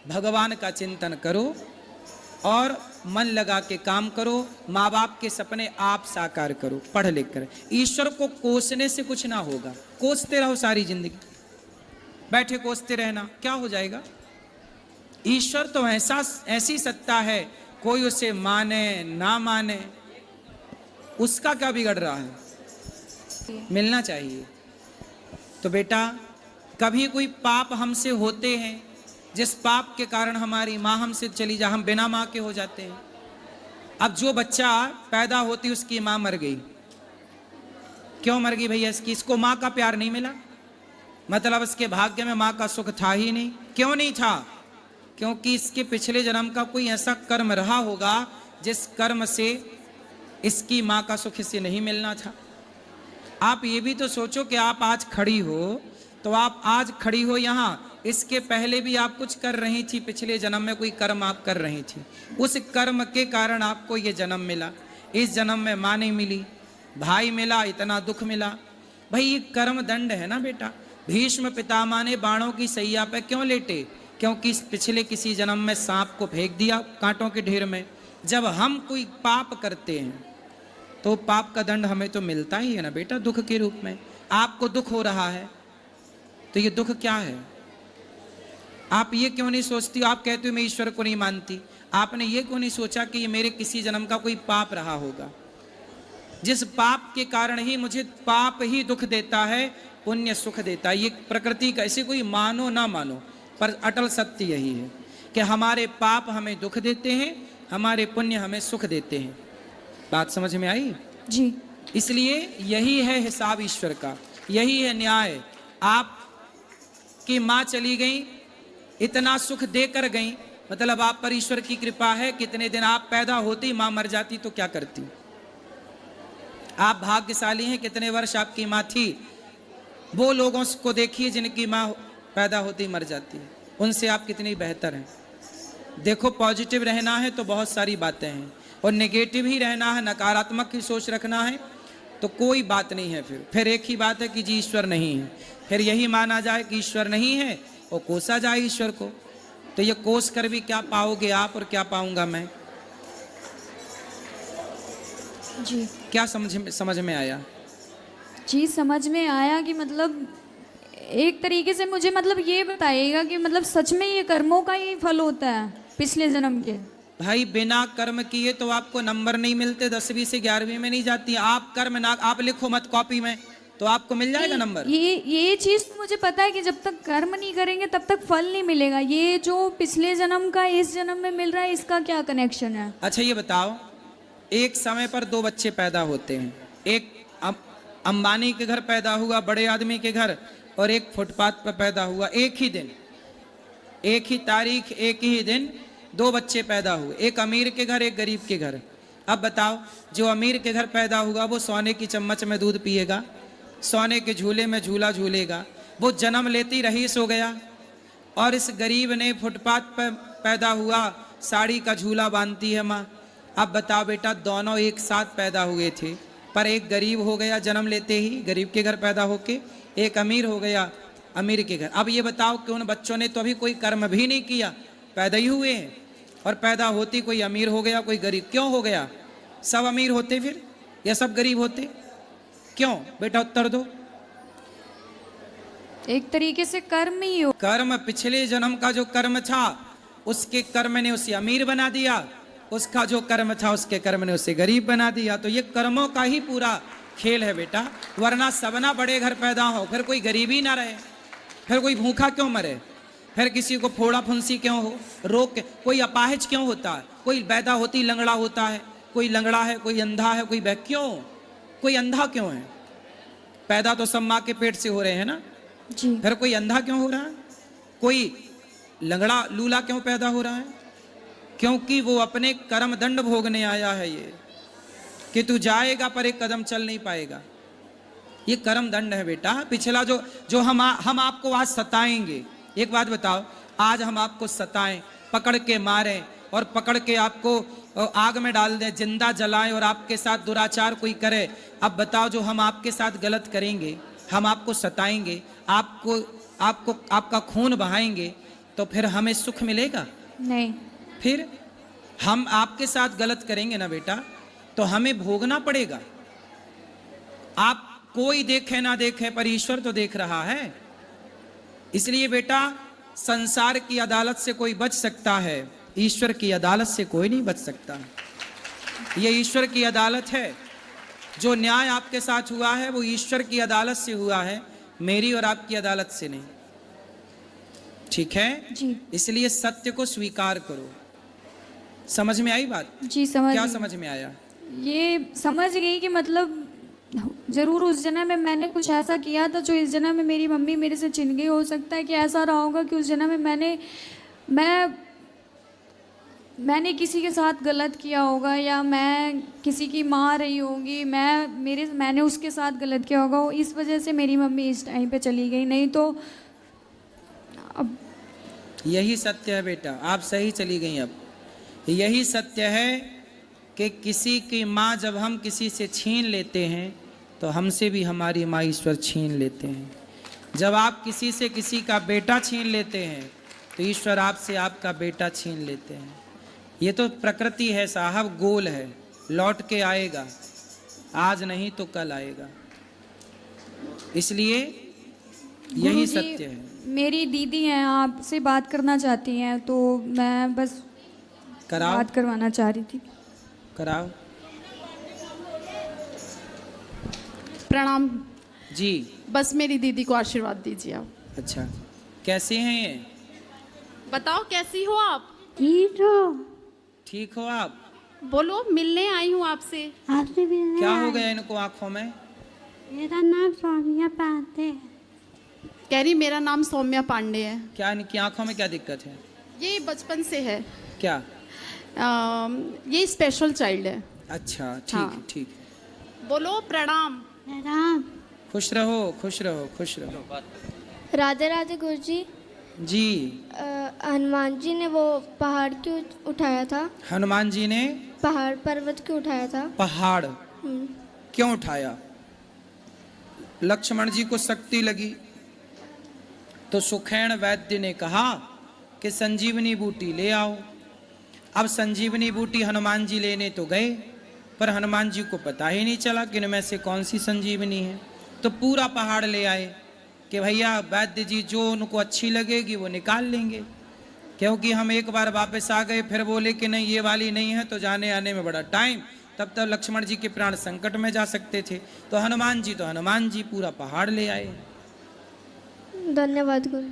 भगवान का चिंतन करो और मन लगा के काम करो, माँ बाप के सपने आप साकार करो पढ़ लिख कर। ईश्वर को कोसने से कुछ ना होगा, कोसते रहो सारी जिंदगी, बैठे कोसते रहना क्या हो जाएगा? ईश्वर तो ऐसी सत्ता है, कोई उसे माने ना माने उसका क्या बिगड़ रहा है? मिलना चाहिए। तो बेटा कभी कोई पाप हमसे होते हैं जिस पाप के कारण हमारी माँ हमसे चली जा, हम बिना माँ के हो जाते हैं। अब जो बच्चा पैदा होती उसकी माँ मर गई, क्यों मर गई भैया? इसको माँ का प्यार नहीं मिला, मतलब इसके भाग्य में माँ का सुख था ही नहीं। क्यों नहीं था? क्योंकि इसके पिछले जन्म का कोई ऐसा कर्म रहा होगा जिस कर्म से इसकी माँ का सुख इसे नहीं मिलना था। आप ये भी तो सोचो कि आप आज खड़ी हो, तो आप आज खड़ी हो यहाँ, इसके पहले भी आप कुछ कर रही थी, पिछले जन्म में कोई कर्म आप कर रही थी, उस कर्म के कारण आपको ये जन्म मिला। इस जन्म में माँ नहीं मिली, भाई मिला, इतना दुख मिला। भाई ये कर्म दंड है ना बेटा। भीष्म पितामह ने बाणों की सैया पे क्यों लेटे? क्योंकि पिछले किसी जन्म में सांप को फेंक दिया कांटों के ढेर में। जब हम कोई पाप करते हैं तो पाप का दंड हमें तो मिलता ही है ना बेटा, दुख के रूप में। आपको दुख हो रहा है तो ये दुख क्या है? आप ये क्यों नहीं सोचती? आप कहते हो मैं ईश्वर को नहीं मानती। आपने ये क्यों नहीं सोचा कि ये मेरे किसी जन्म का कोई पाप रहा होगा, जिस पाप के कारण ही मुझे पाप ही दुख देता है, पुण्य सुख देता है। ये प्रकृति का, ऐसे कोई मानो ना मानो, पर अटल सत्य यही है कि हमारे पाप हमें दुख देते हैं, हमारे पुण्य हमें सुख देते हैं। बात समझ में आई? जी। इसलिए यही है हिसाब ईश्वर का, यही है न्याय। आप की माँ चली गई, इतना सुख देकर गई, मतलब आप पर ईश्वर की कृपा है। कितने दिन आप पैदा होती माँ मर जाती तो क्या करती? आप भाग्यशाली हैं, कितने वर्ष आपकी माँ थी। वो लोगों को देखिए जिनकी माँ पैदा होती मर जाती है, उनसे आप कितनी बेहतर हैं। देखो, पॉजिटिव रहना है तो बहुत सारी बातें हैं, और नेगेटिव ही रहना है, नकारात्मक की सोच रखना है तो कोई बात नहीं है। फिर एक ही बात है कि जी ईश्वर नहीं है। फिर यही माना जाए कि ईश्वर नहीं है और कोसा जाए ईश्वर को, तो ये कोस कर भी क्या पाओगे आप और क्या पाऊंगा मैं? जी। क्या समझ में आया? जी, समझ में आया कि मतलब एक तरीके से मुझे मतलब ये बताइएगा कि मतलब सच में ये कर्मों का ही फल होता है पिछले जन्म के? भाई बिना कर्म किए तो आपको नंबर नहीं मिलते, 10वीं से 11वीं में नहीं जाती। आप कर्म ना, आप लिखो मत कॉपी में तो आपको मिल जाएगा नंबर। ये चीज़ तो मुझे पता है कि जब तक कर्म नहीं करेंगे तब तक फल नहीं मिलेगा। ये जो पिछले जन्म का इस जन्म में मिल रहा है, इसका क्या कनेक्शन है? अच्छा ये बताओ, एक समय पर दो बच्चे पैदा होते हैं। एक अंबानी के घर पैदा हुआ, बड़े आदमी के घर, और एक फुटपाथ पर पैदा हुआ। एक ही दिन, एक ही तारीख, एक ही दिन दो बच्चे पैदा हुए, एक अमीर के घर, एक गरीब के घर। अब बताओ, जो अमीर के घर पैदा हुआ वो सोने की चम्मच में दूध पिएगा, सोने के झूले में झूला झूलेगा, वो जन्म लेती रईस हो गया। और इस गरीब ने फुटपाथ पर पैदा हुआ, साड़ी का झूला बांधती है माँ। अब बताओ बेटा, दोनों एक साथ पैदा हुए थे, पर एक गरीब हो गया जन्म लेते ही, गरीब के घर पैदा होके, एक अमीर हो गया अमीर के घर। अब ये बताओ कि उन बच्चों ने तो अभी कोई कर्म भी नहीं किया, पैदा ही हुए हैं, और पैदा होती कोई अमीर हो गया कोई गरीब। क्यों हो गया? सब अमीर होते फिर या सब गरीब होते? क्यों बेटा, उत्तर दो। एक तरीके से कर्म ही हो। कर्म, पिछले जन्म का जो कर्म था उसके कर्म ने उसे अमीर बना दिया, उसका जो कर्म था उसके कर्म ने उसे गरीब बना दिया। तो ये कर्मों का ही पूरा खेल है बेटा। वरना सबना बड़े घर पैदा हो, फिर कोई गरीबी ना रहे, फिर कोई भूखा क्यों मरे, फिर किसी को फोड़ा फुंसी क्यों हो, रोग, कोई अपाहिज क्यों होता है, कोई पैदा होती लंगड़ा होता है, कोई लंगड़ा है, कोई अंधा है, कोई क्यों, कोई अंधा क्यों है? पैदा तो सब माँ के पेट से हो रहे हैं ना जी। फिर कोई अंधा क्यों हो रहा है? कोई लंगड़ा लूला क्यों पैदा हो रहा है? क्योंकि वो अपने कर्म दंड भोगने आया है। ये कि तू जाएगा पर एक कदम चल नहीं पाएगा, ये कर्म दंड है बेटा। पिछला जो हम आपको आज सताएंगे। एक बात बताओ, आज हम आपको सताएं, पकड़ के मारें और पकड़ के आपको आग में डाल दें, जिंदा जलाएं और आपके साथ दुराचार कोई करे, अब बताओ जो हम आपके साथ गलत करेंगे, हम आपको सताएंगे, आपको आपका खून बहाएंगे, तो फिर हमें सुख मिलेगा? नहीं। फिर हम आपके साथ गलत करेंगे ना बेटा, तो हमें भोगना पड़ेगा। आप कोई देखे ना देखे पर ईश्वर तो देख रहा है। इसलिए बेटा, संसार की अदालत से कोई बच सकता है, ईश्वर की अदालत से कोई नहीं बच सकता। ये ईश्वर की अदालत है। जो न्याय आपके साथ हुआ है वो ईश्वर की अदालत से हुआ है, मेरी और आपकी अदालत से नहीं। ठीक है जी। इसलिए सत्य को स्वीकार करो। समझ में आई बात? जी समझ। क्या समझ में आया? ये समझ गई कि मतलब ज़रूर उस जन्म में मैंने कुछ ऐसा किया था जो इस जन्म में मेरी मम्मी मेरे से छिन गई। हो सकता है कि ऐसा रहा होगा कि उस जन्म में मैंने किसी के साथ गलत किया होगा, या मैं किसी की माँ रही होंगी, मैंने उसके साथ गलत किया होगा, इस वजह से मेरी मम्मी इस टाइम पे चली गई। नहीं तो अब यही सत्य है बेटा, आप सही चली गई। अब यही सत्य है कि किसी की माँ जब हम किसी से छीन लेते हैं तो हमसे भी हमारी माँ ईश्वर छीन लेते हैं। जब आप किसी से किसी का बेटा छीन लेते हैं तो ईश्वर आपसे आपका बेटा छीन लेते हैं। ये तो प्रकृति है साहब, गोल है, लौट के आएगा, आज नहीं तो कल आएगा। इसलिए यही गुरुजी, सत्य है। मेरी दीदी हैं, आपसे बात करना चाहती हैं, तो मैं बस कराओ, बात करवाना चाह रही थी। कराओ। प्रणाम जी, बस मेरी दीदी को आशीर्वाद दीजिए आप। अच्छा, कैसे हैं ये? बताओ कैसी हो आप? ठीक हो? ठीक हो आप? बोलो, मिलने आई हूँ आपसे। आपसे भी क्या हो गया इनको आंखों में? मेरा नाम सौम्या पांडे है। कह रही मेरा नाम सौम्या पांडे है। क्या इनकी आंखों में क्या दिक्कत है? ये बचपन से है। क्या? ये स्पेशल चाइल्ड है। अच्छा, ठीक हाँ। है, ठीक है। बोलो प्रणाम। प्रणाम। खुश रहो, खुश रहो, खुश रहो। राधे राधे गुरुजी। जी, हनुमान जी ने वो पहाड़ क्यों उठाया था? हनुमान जी ने पहाड़ पर्वत क्यों उठाया था? पहाड़ क्यों उठाया? लक्ष्मण जी को शक्ति लगी तो सुखैन वैद्य ने कहा कि संजीवनी बूटी ले आओ। अब संजीवनी बूटी हनुमान जी लेने तो गए, पर हनुमान जी को पता ही नहीं चला कि इनमें से कौन सी संजीवनी है। तो पूरा पहाड़ ले आए कि भैया वैद्य जी जो उनको अच्छी लगेगी वो निकाल लेंगे, क्योंकि हम एक बार वापस आ गए फिर बोले कि नहीं ये वाली नहीं है तो जाने आने में बड़ा टाइम, तब तक लक्ष्मण जी के प्राण संकट में जा सकते थे। तो हनुमान जी पूरा पहाड़ ले आए। धन्यवाद गुरु।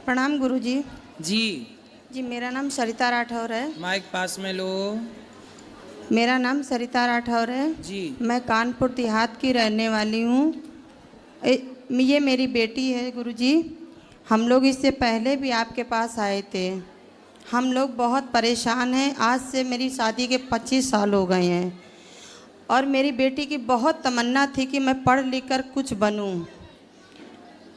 प्रणाम गुरुजी। जी जी, मेरा नाम सरिता राठौर है। माइक पास में लो। मेरा नाम सरिता राठौर है जी। मैं कानपुर देहात की रहने वाली हूँ। ये मेरी बेटी है गुरुजी। हम लोग इससे पहले भी आपके पास आए थे। हम लोग बहुत परेशान हैं। आज से मेरी शादी के 25 साल हो गए हैं और मेरी बेटी की बहुत तमन्ना थी कि मैं पढ़ लिख कर कुछ बनूं।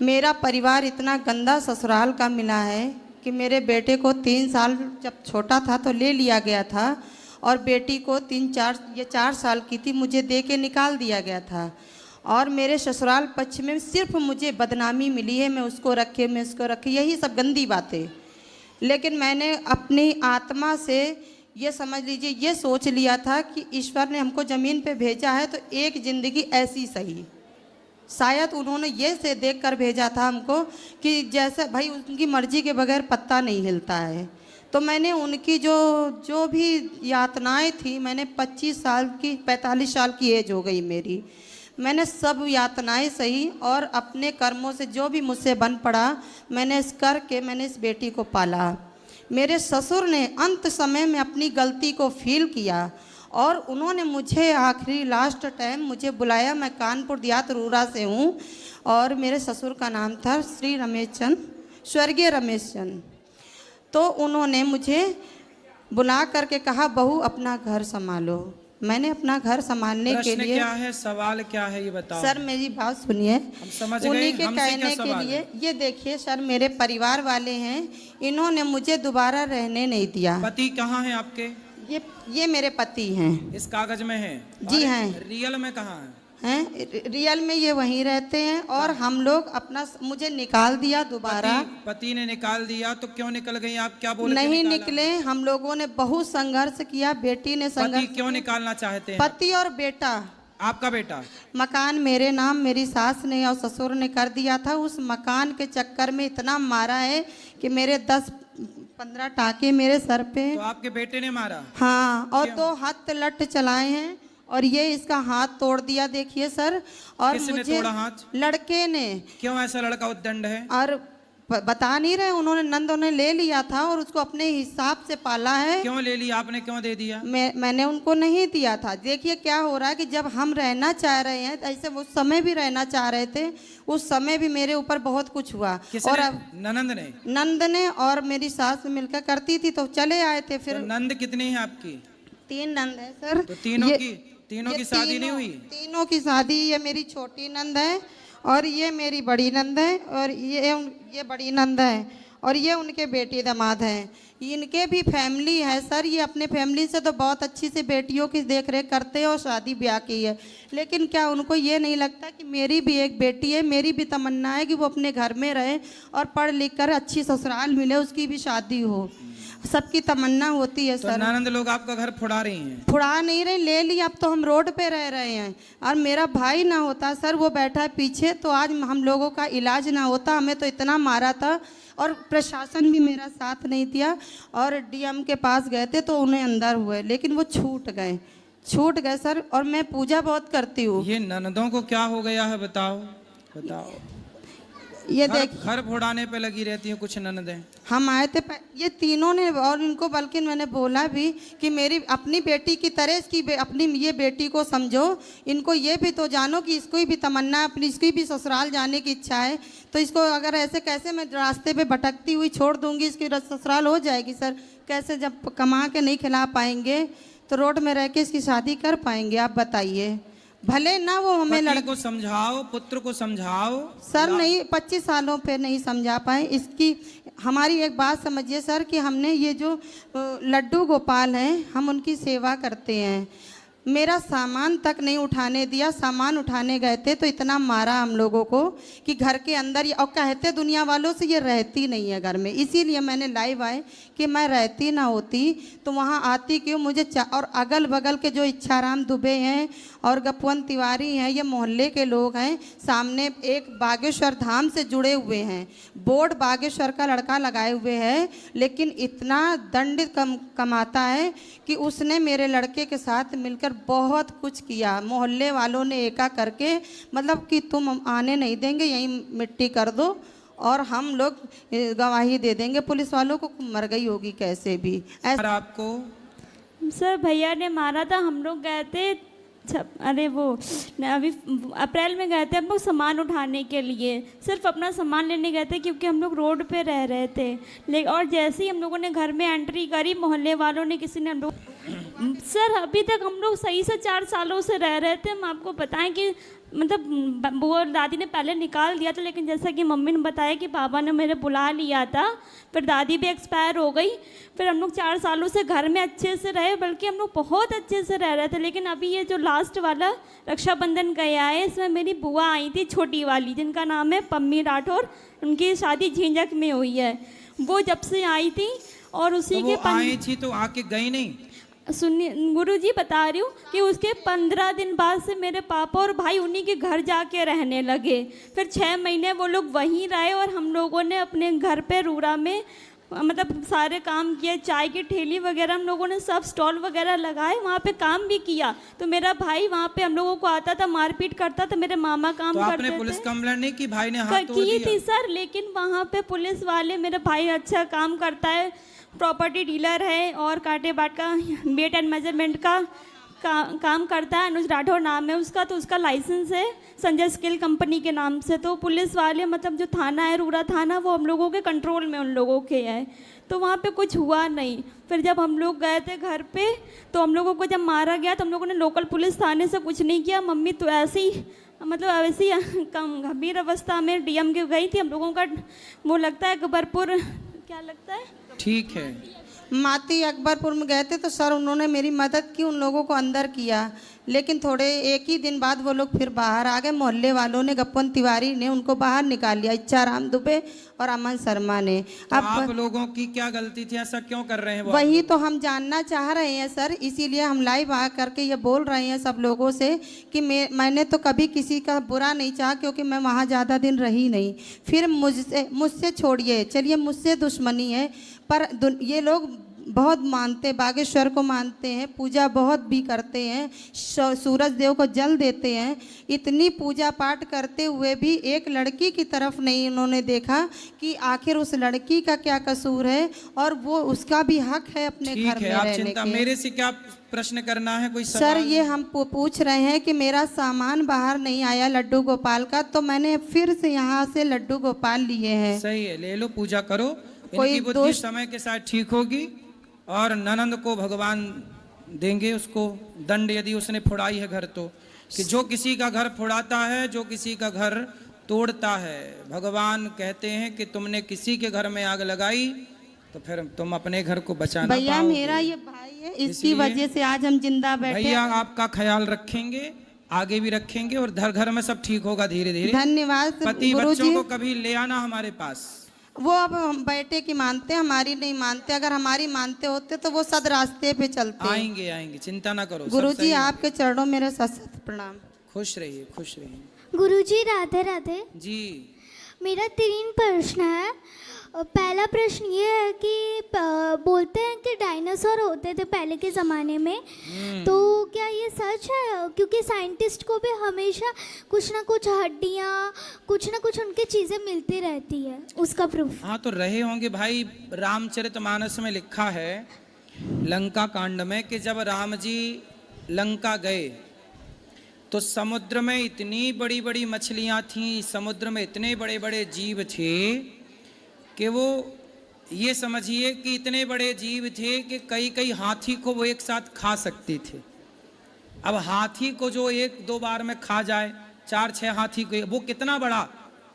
मेरा परिवार इतना गंदा ससुराल का मिला है कि मेरे बेटे को 3 साल जब छोटा था तो ले लिया गया था और बेटी को 4 साल की थी, मुझे दे के निकाल दिया गया था। और मेरे ससुराल पक्ष में सिर्फ मुझे बदनामी मिली है, मैं उसको रखे, यही सब गंदी बातें। लेकिन मैंने अपनी आत्मा से ये समझ लीजिए, ये सोच लिया था कि ईश्वर ने हमको ज़मीन पे भेजा है तो एक ज़िंदगी ऐसी सही। शायद उन्होंने ये से देख कर भेजा था हमको कि जैसे भाई उनकी मर्जी के बगैर पत्ता नहीं हिलता है। तो मैंने उनकी जो भी यातनाएं थी, मैंने 45 साल की एज हो गई मेरी, मैंने सब यातनाएं सही और अपने कर्मों से जो भी मुझसे बन पड़ा मैंने मैंने इस बेटी को पाला। मेरे ससुर ने अंत समय में अपनी गलती को फील किया और उन्होंने मुझे आखिरी लास्ट टाइम मुझे बुलाया। मैं कानपुर देहात रूरा से हूँ और मेरे ससुर का नाम था श्री रमेश चंद, स्वर्गीय रमेश चंद। तो उन्होंने मुझे बुला करके कहा, बहू अपना घर संभालो। मैंने अपना घर संभालने के लिए, क्या है सवाल, क्या है ये बताओ। सर मेरी बात सुनिए। हम समझ गए, उन्हीं के हमसे क्या कहने के सवाल लिए है? ये देखिए सर, मेरे परिवार वाले हैं, इन्होंने मुझे दोबारा रहने नहीं दिया। पति कहाँ है आपके? ये मेरे पति हैं। इस कागज में है? जी हैं। रियल में कहाँ है? हैं, रियल में ये वहीं रहते हैं और हम लोग अपना, मुझे निकाल दिया दोबारा। पति ने निकाल दिया तो क्यों निकल गई आप? क्या बोले? नहीं निकले, हम लोगों ने बहुत संघर्ष किया, बेटी ने संघर्ष। पति क्यों निकालना चाहते हैं? पति और बेटा। आपका बेटा? मकान मेरे नाम मेरी सास ने और ससुर ने कर दिया था। उस मकान के चक्कर में इतना मारा है कि मेरे 10-15 टाके मेरे सर पे। तो आपके बेटे ने मारा? हाँ, और 2 हाथ लट चलाए हैं और ये इसका हाथ तोड़ दिया, देखिए सर। और किसने मुझे तोड़ा हाथ? लड़के ने। क्यों ऐसा लड़का उद्दंड है? और बता नहीं रहे, उन्होंने नंद उन्हें ले लिया था और उसको अपने हिसाब से पाला है। क्यों ले लिया आपने, क्यों दे दिया? मैंने उनको नहीं दिया था। देखिए क्या हो रहा है कि जब हम रहना चाह रहे हैं, ऐसे उस समय भी रहना चाह रहे थे, उस समय भी मेरे ऊपर बहुत कुछ हुआ। और अब नंद ने और मेरी सास मिलकर करती थी तो चले आए थे। फिर तो नंद कितनी है आपकी? 3 नंद है सर। तो तीनों की शादी नहीं हुई? तीनों की शादी, ये मेरी छोटी नंद है और ये मेरी बड़ी नंद है और ये बड़ी नंद है और ये उनके बेटी दामाद हैं। इनके भी फैमिली है सर। ये अपने फैमिली से तो बहुत अच्छी से बेटियों की देख रेख करते हैं और शादी ब्याह की है, लेकिन क्या उनको ये नहीं लगता कि मेरी भी एक बेटी है, मेरी भी तमन्ना है कि वो अपने घर में रहे और पढ़ लिख कर अच्छी ससुराल मिले, उसकी भी शादी हो। सबकी तमन्ना होती है तो सर। ननद लोग आपका घर फुड़ा रही हैं? फुड़ा नहीं रहे, ले ली। अब तो हम रोड पे रह रहे हैं। और मेरा भाई ना होता सर, वो बैठा है पीछे, तो आज हम लोगों का इलाज ना होता। हमें तो इतना मारा था और प्रशासन भी मेरा साथ नहीं दिया और डीएम के पास गए थे तो उन्हें अंदर हुए, लेकिन वो छूट गए सर। और मैं पूजा बहुत करती हूँ। ये ननदों को क्या हो गया है बताओ? ये देख, घर फोड़ाने पे लगी रहती है कुछ ननदें। हम आए थे ये तीनों ने, और इनको बल्कि मैंने बोला भी कि मेरी अपनी बेटी की तरह इसकी अपनी ये बेटी को समझो, इनको ये भी तो जानो कि इसको भी तमन्ना है अपनी, इसकी भी ससुराल जाने की इच्छा है, तो इसको अगर ऐसे कैसे मैं रास्ते पे भटकती हुई छोड़ दूंगी, इसकी ससुराल हो जाएगी सर कैसे? जब कमा के नहीं खिला पाएंगे तो रोड में रह के इसकी शादी कर पाएंगे? आप बताइए। भले ना वो हमें लड़के को समझाओ, पुत्र को समझाओ सर। नहीं, 25 सालों पे नहीं समझा पाए। इसकी हमारी एक बात समझिए सर कि हमने ये जो लड्डू गोपाल हैं, हम उनकी सेवा करते हैं। मेरा सामान तक नहीं उठाने दिया। सामान उठाने गए थे तो इतना मारा हम लोगों को कि घर के अंदर, और कहते दुनिया वालों से ये रहती नहीं है घर में। इसीलिए मैंने लाइव आए कि मैं रहती ना होती तो वहाँ आती क्यों मुझे। और अगल बगल के जो इच्छाराम दुबे हैं और गपवंत तिवारी हैं, ये मोहल्ले के लोग हैं। सामने एक बागेश्वर धाम से जुड़े हुए हैं, बोर्ड बागेश्वर का लड़का लगाए हुए है, लेकिन इतना दंड कमाता है कि उसने मेरे लड़के के साथ मिलकर बहुत कुछ किया। मोहल्ले वालों ने एका करके मतलब कि तुम आने नहीं देंगे, यहीं मिट्टी कर दो और हम लोग गवाही दे देंगे पुलिस वालों को। मर गई होगी कैसे भी। ऐसा आपको सर भैया ने मारा था। हम लोग गए थे, अरे वो अभी अप्रैल में गए थे हम लोग सामान उठाने के लिए, सिर्फ अपना सामान लेने गए थे क्योंकि हम लोग रोड पे रह रहे थे। और जैसे ही हम लोगों ने घर में एंट्री करी, मोहल्ले वालों ने किसी ने हम लोग, सर अभी तक हम लोग सही से 4 सालों से रह रहे थे। हम आपको बताएं कि मतलब वो दादी ने पहले निकाल दिया था, लेकिन जैसा कि मम्मी ने बताया कि पापा ने मेरे बुला लिया था, फिर दादी भी एक्सपायर हो गई। फिर हम लोग 4 सालों से घर में अच्छे से रहे, बल्कि हम लोग बहुत अच्छे से रह रहे थे। लेकिन अभी ये जो लास्ट वाला रक्षाबंधन गया है, इसमें मेरी बुआ आई थी छोटी वाली, जिनका नाम है पम्मी राठौर। उनकी शादी झींझक में हुई है। वो जब से आई थी और उसी तो के आई थी तो आके गई नहीं? सुनिए गुरुजी, बता रही हूँ कि उसके 15 दिन बाद से मेरे पापा और भाई उन्हीं के घर जाके रहने लगे। फिर 6 महीने वो लोग वहीं रहे और हम लोगों ने अपने घर पे रूरा में मतलब सारे काम किए। चाय की ठेली वगैरह हम लोगों ने सब स्टॉल वगैरह लगाए, वहाँ पे काम भी किया। तो मेरा भाई वहाँ पे हम लोगों को आता था, मारपीट करता था। मेरे मामा काम तो करते आपने थे। पुलिस कंप्लेंट नहीं की? भाई ने हाथ तोड़ दिया? की थी सर, लेकिन वहाँ पे पुलिस वाले, मेरा भाई अच्छा काम करता है, प्रॉपर्टी डीलर है और कांटे बाट का वेट एंड मेजरमेंट का काम करता है। अनुज राठौर नाम है उसका। तो उसका लाइसेंस है संजय स्किल कंपनी के नाम से। तो पुलिस वाले मतलब जो थाना है, रूरा थाना, वो हम लोगों के कंट्रोल में उन लोगों के है। तो वहाँ पे कुछ हुआ नहीं। फिर जब हम लोग गए थे घर पे तो हम लोगों को जब मारा गया तो हम लोगों ने लोकल पुलिस थाने से कुछ नहीं किया। मम्मी तो ऐसे ही मतलब ऐसी कम गंभीर अवस्था में डीएम के गई थी। हम लोगों का वो लगता है अकबरपुर, क्या लगता है, ठीक है, माती अकबरपुर में गए थे तो सर उन्होंने मेरी मदद की, उन लोगों को अंदर किया। लेकिन थोड़े एक ही दिन बाद वो लोग फिर बाहर आ गए। मोहल्ले वालों ने, गप्पन तिवारी ने उनको बाहर निकाल लिया, इच्छाराम दुबे और अमन शर्मा ने। तो आप लोगों की क्या गलती थी? ऐसा क्यों कर रहे हैं वो? वही तो हम जानना चाह रहे हैं सर, इसीलिए हम लाइव आ करके ये बोल रहे हैं सब लोगों से कि मैंने तो कभी किसी का बुरा नहीं चाहा, क्योंकि मैं वहाँ ज़्यादा दिन रही नहीं। फिर मुझसे छोड़िए, चलिए मुझसे दुश्मनी है, पर ये लोग बहुत मानते, बागेश्वर को मानते हैं, पूजा बहुत भी करते हैं, सूरज देव को जल देते हैं। इतनी पूजा पाठ करते हुए भी एक लड़की की तरफ नहीं उन्होंने देखा कि आखिर उस लड़की का क्या कसूर है, और वो उसका भी हक है अपने घर में आप रहने चिंता, के। मेरे से क्या प्रश्न करना है? कोई सर सवाल? ये हम पूछ रहे हैं कि मेरा सामान बाहर नहीं आया लड्डू गोपाल का, तो मैंने फिर से यहाँ से लड्डू गोपाल लिए हैं। सही है, ले लो, पूजा करो, कोई इनकी बुद्धि समय के साथ ठीक होगी, और ननंद को भगवान देंगे उसको दंड, यदि उसने फोड़ाई है घर तो, कि जो किसी का घर फोड़ाता है, जो किसी का घर तोड़ता है, भगवान कहते हैं कि तुमने किसी के घर में आग लगाई तो फिर तुम अपने घर को बचाना भैया पाओगे। मेरा ये भाई है, इसकी वजह से आज हम जिंदा बैठे। भैया आपका ख्याल रखेंगे, आगे भी रखेंगे, और घर घर में सब ठीक होगा धीरे धीरे। धन्यवाद पति बच्चों को कभी ले आना हमारे पास। वो अब हम बेटे की मानते हैं, हमारी नहीं मानते। अगर हमारी मानते होते तो वो सद रास्ते पे चलते। आएंगे आएंगे, चिंता ना करो। गुरुजी आपके चरणों मेरे सत प्रणाम। खुश रहिए, खुश रहिए। गुरुजी राधे राधे जी। मेरा 3 प्रश्न है। पहला प्रश्न ये है कि बोलते हैं कि डायनासोर होते थे पहले के ज़माने में, तो क्या ये सच है? क्योंकि साइंटिस्ट को भी हमेशा कुछ ना कुछ हड्डियाँ, कुछ ना कुछ उनकी चीज़ें मिलती रहती है, उसका प्रूफ। हाँ तो रहे होंगे भाई। रामचरितमानस में लिखा है लंका कांड में कि जब राम जी लंका गए तो समुद्र में इतनी बड़ी बड़ी मछलियाँ थीं, समुद्र में इतने बड़े बड़े जीव थे कि वो ये समझिए कि इतने बड़े जीव थे कि कई कई हाथी को वो एक साथ खा सकते थे। अब हाथी को जो 1-2 बार में खा जाए, 4-6 हाथी को, वो कितना बड़ा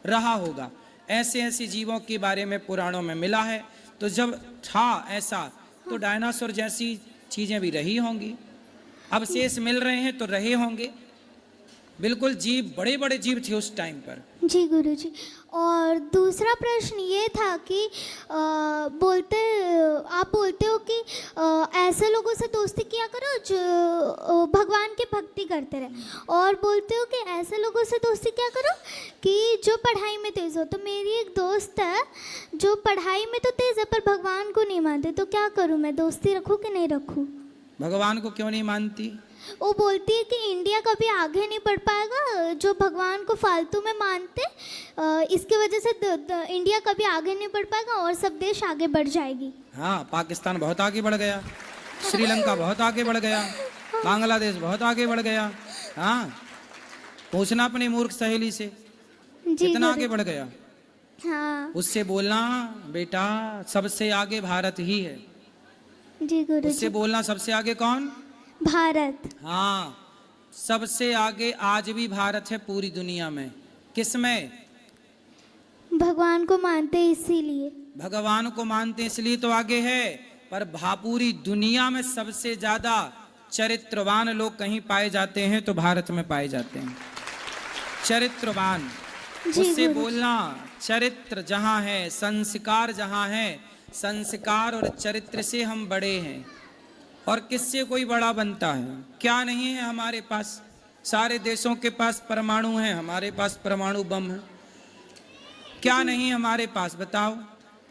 रहा होगा। ऐसे ऐसे जीवों के बारे में पुराणों में मिला है। तो जब था ऐसा तो डायनासोर जैसी चीज़ें भी रही होंगी, अब शेष मिल रहे हैं तो रहे होंगे। बिल्कुल जीव, बड़े बड़े जीव थे उस टाइम पर। जी गुरुजी। और दूसरा प्रश्न ये था कि आप बोलते हो कि ऐसे लोगों से दोस्ती किया करो जो भगवान की भक्ति करते रहे, और बोलते हो कि ऐसे लोगों से दोस्ती क्या करो कि जो पढ़ाई में तेज़ हो। तो मेरी एक दोस्त है जो पढ़ाई में तो तेज़ है पर भगवान को नहीं मानते, तो क्या करूँ मैं? दोस्ती रखूँ कि नहीं रखूँ? भगवान को क्यों नहीं मानती? वो बोलती है कि इंडिया कभी आगे नहीं बढ़ पाएगा, जो भगवान को फालतू में मानते, इसकी वजह से इंडिया कभी आगे नहीं बढ़ पाएगा और सब देश आगे बढ़ जाएगी। हाँ, पाकिस्तान बहुत आगे बढ़ गया, श्रीलंका बहुत आगे बढ़ गया, बांग्लादेश बहुत आगे बढ़ गया। हाँ, पूछना अपनी मूर्ख सहेली से कितना आगे बढ़ गया। हाँ। उससे बोलना बेटा सबसे आगे भारत ही है। जी गुरु। उससे बोलना सबसे आगे कौन? भारत। हाँ, सबसे आगे आज भी भारत है पूरी दुनिया में। किसमें? भगवान को मानते इसीलिए। भगवान को मानते इसलिए तो आगे है, पर पूरी दुनिया में सबसे ज्यादा चरित्रवान लोग कहीं पाए जाते हैं तो भारत में पाए जाते हैं। चरित्रवान, उससे बोलना चरित्र जहाँ है, संस्कार जहाँ है, संस्कार और चरित्र से हम बड़े हैं। और किससे कोई बड़ा बनता है? क्या नहीं है हमारे पास? सारे देशों के पास परमाणु हैं, हमारे पास परमाणु बम है। क्या नहीं हमारे पास बताओ?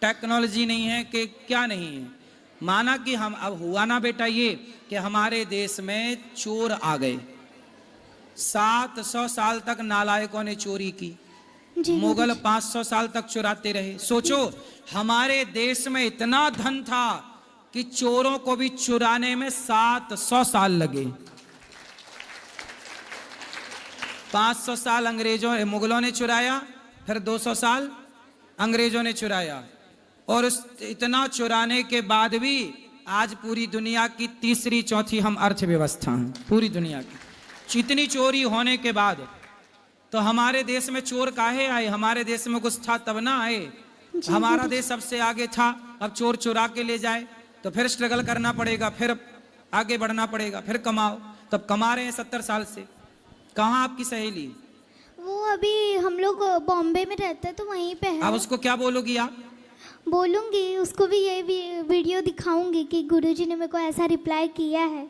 टेक्नोलॉजी नहीं है कि क्या नहीं है? माना कि हम, अब हुआ ना बेटा ये कि हमारे देश में चोर आ गए, 700 साल तक नालायकों ने चोरी की, मुगल 500 साल तक चुराते रहे। सोचो हमारे देश में इतना धन था कि चोरों को भी चुराने में 700 साल लगे। 500 साल मुगलों ने चुराया, फिर 200 साल अंग्रेजों ने चुराया, और उस इतना चुराने के बाद भी आज पूरी दुनिया की तीसरी चौथी हम अर्थव्यवस्था हैं पूरी दुनिया की। इतनी चोरी होने के बाद तो हमारे देश में चोर काहे आए? हमारे देश में कुछ था तब ना आए। हमारा देश सबसे आगे था, अब चोर चुरा के ले जाए तो फिर स्ट्रगल करना पड़ेगा, फिर आगे बढ़ना पड़ेगा, फिर कमाओ। तब कमा रहे हैं 70 साल से। कहाँ आपकी सहेली? वो अभी हम लोग बॉम्बे में रहते हैं तो वहीं पे है। अब उसको क्या बोलोगी आप? बोलूंगी उसको भी, ये भी वीडियो दिखाऊंगी कि गुरुजी ने मेरे को ऐसा रिप्लाई किया है।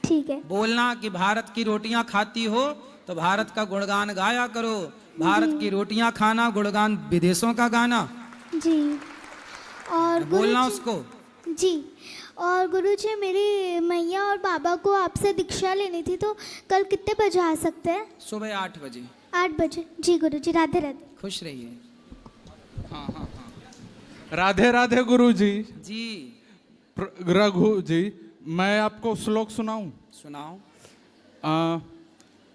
ठीक है। बोलना कि भारत की रोटियां खाती हो तो भारत का गुणगान गाया करो। भारत की रोटियां खाना, गुणगान विदेशों का गाना। जी। और बोलना उसको। जी। और गुरुजी मेरी मैया और बाबा को आपसे दीक्षा लेनी थी, तो कल कितने बजे आ सकते हैं? सुबह 8 बजे। 8 बजे। जी गुरुजी, राधे राधे। खुश रहिए। हाँ हाँ हाँ। राधे राधे गुरुजी। जी। रघु जी, मैं आपको श्लोक सुनाऊं? सुनाओ।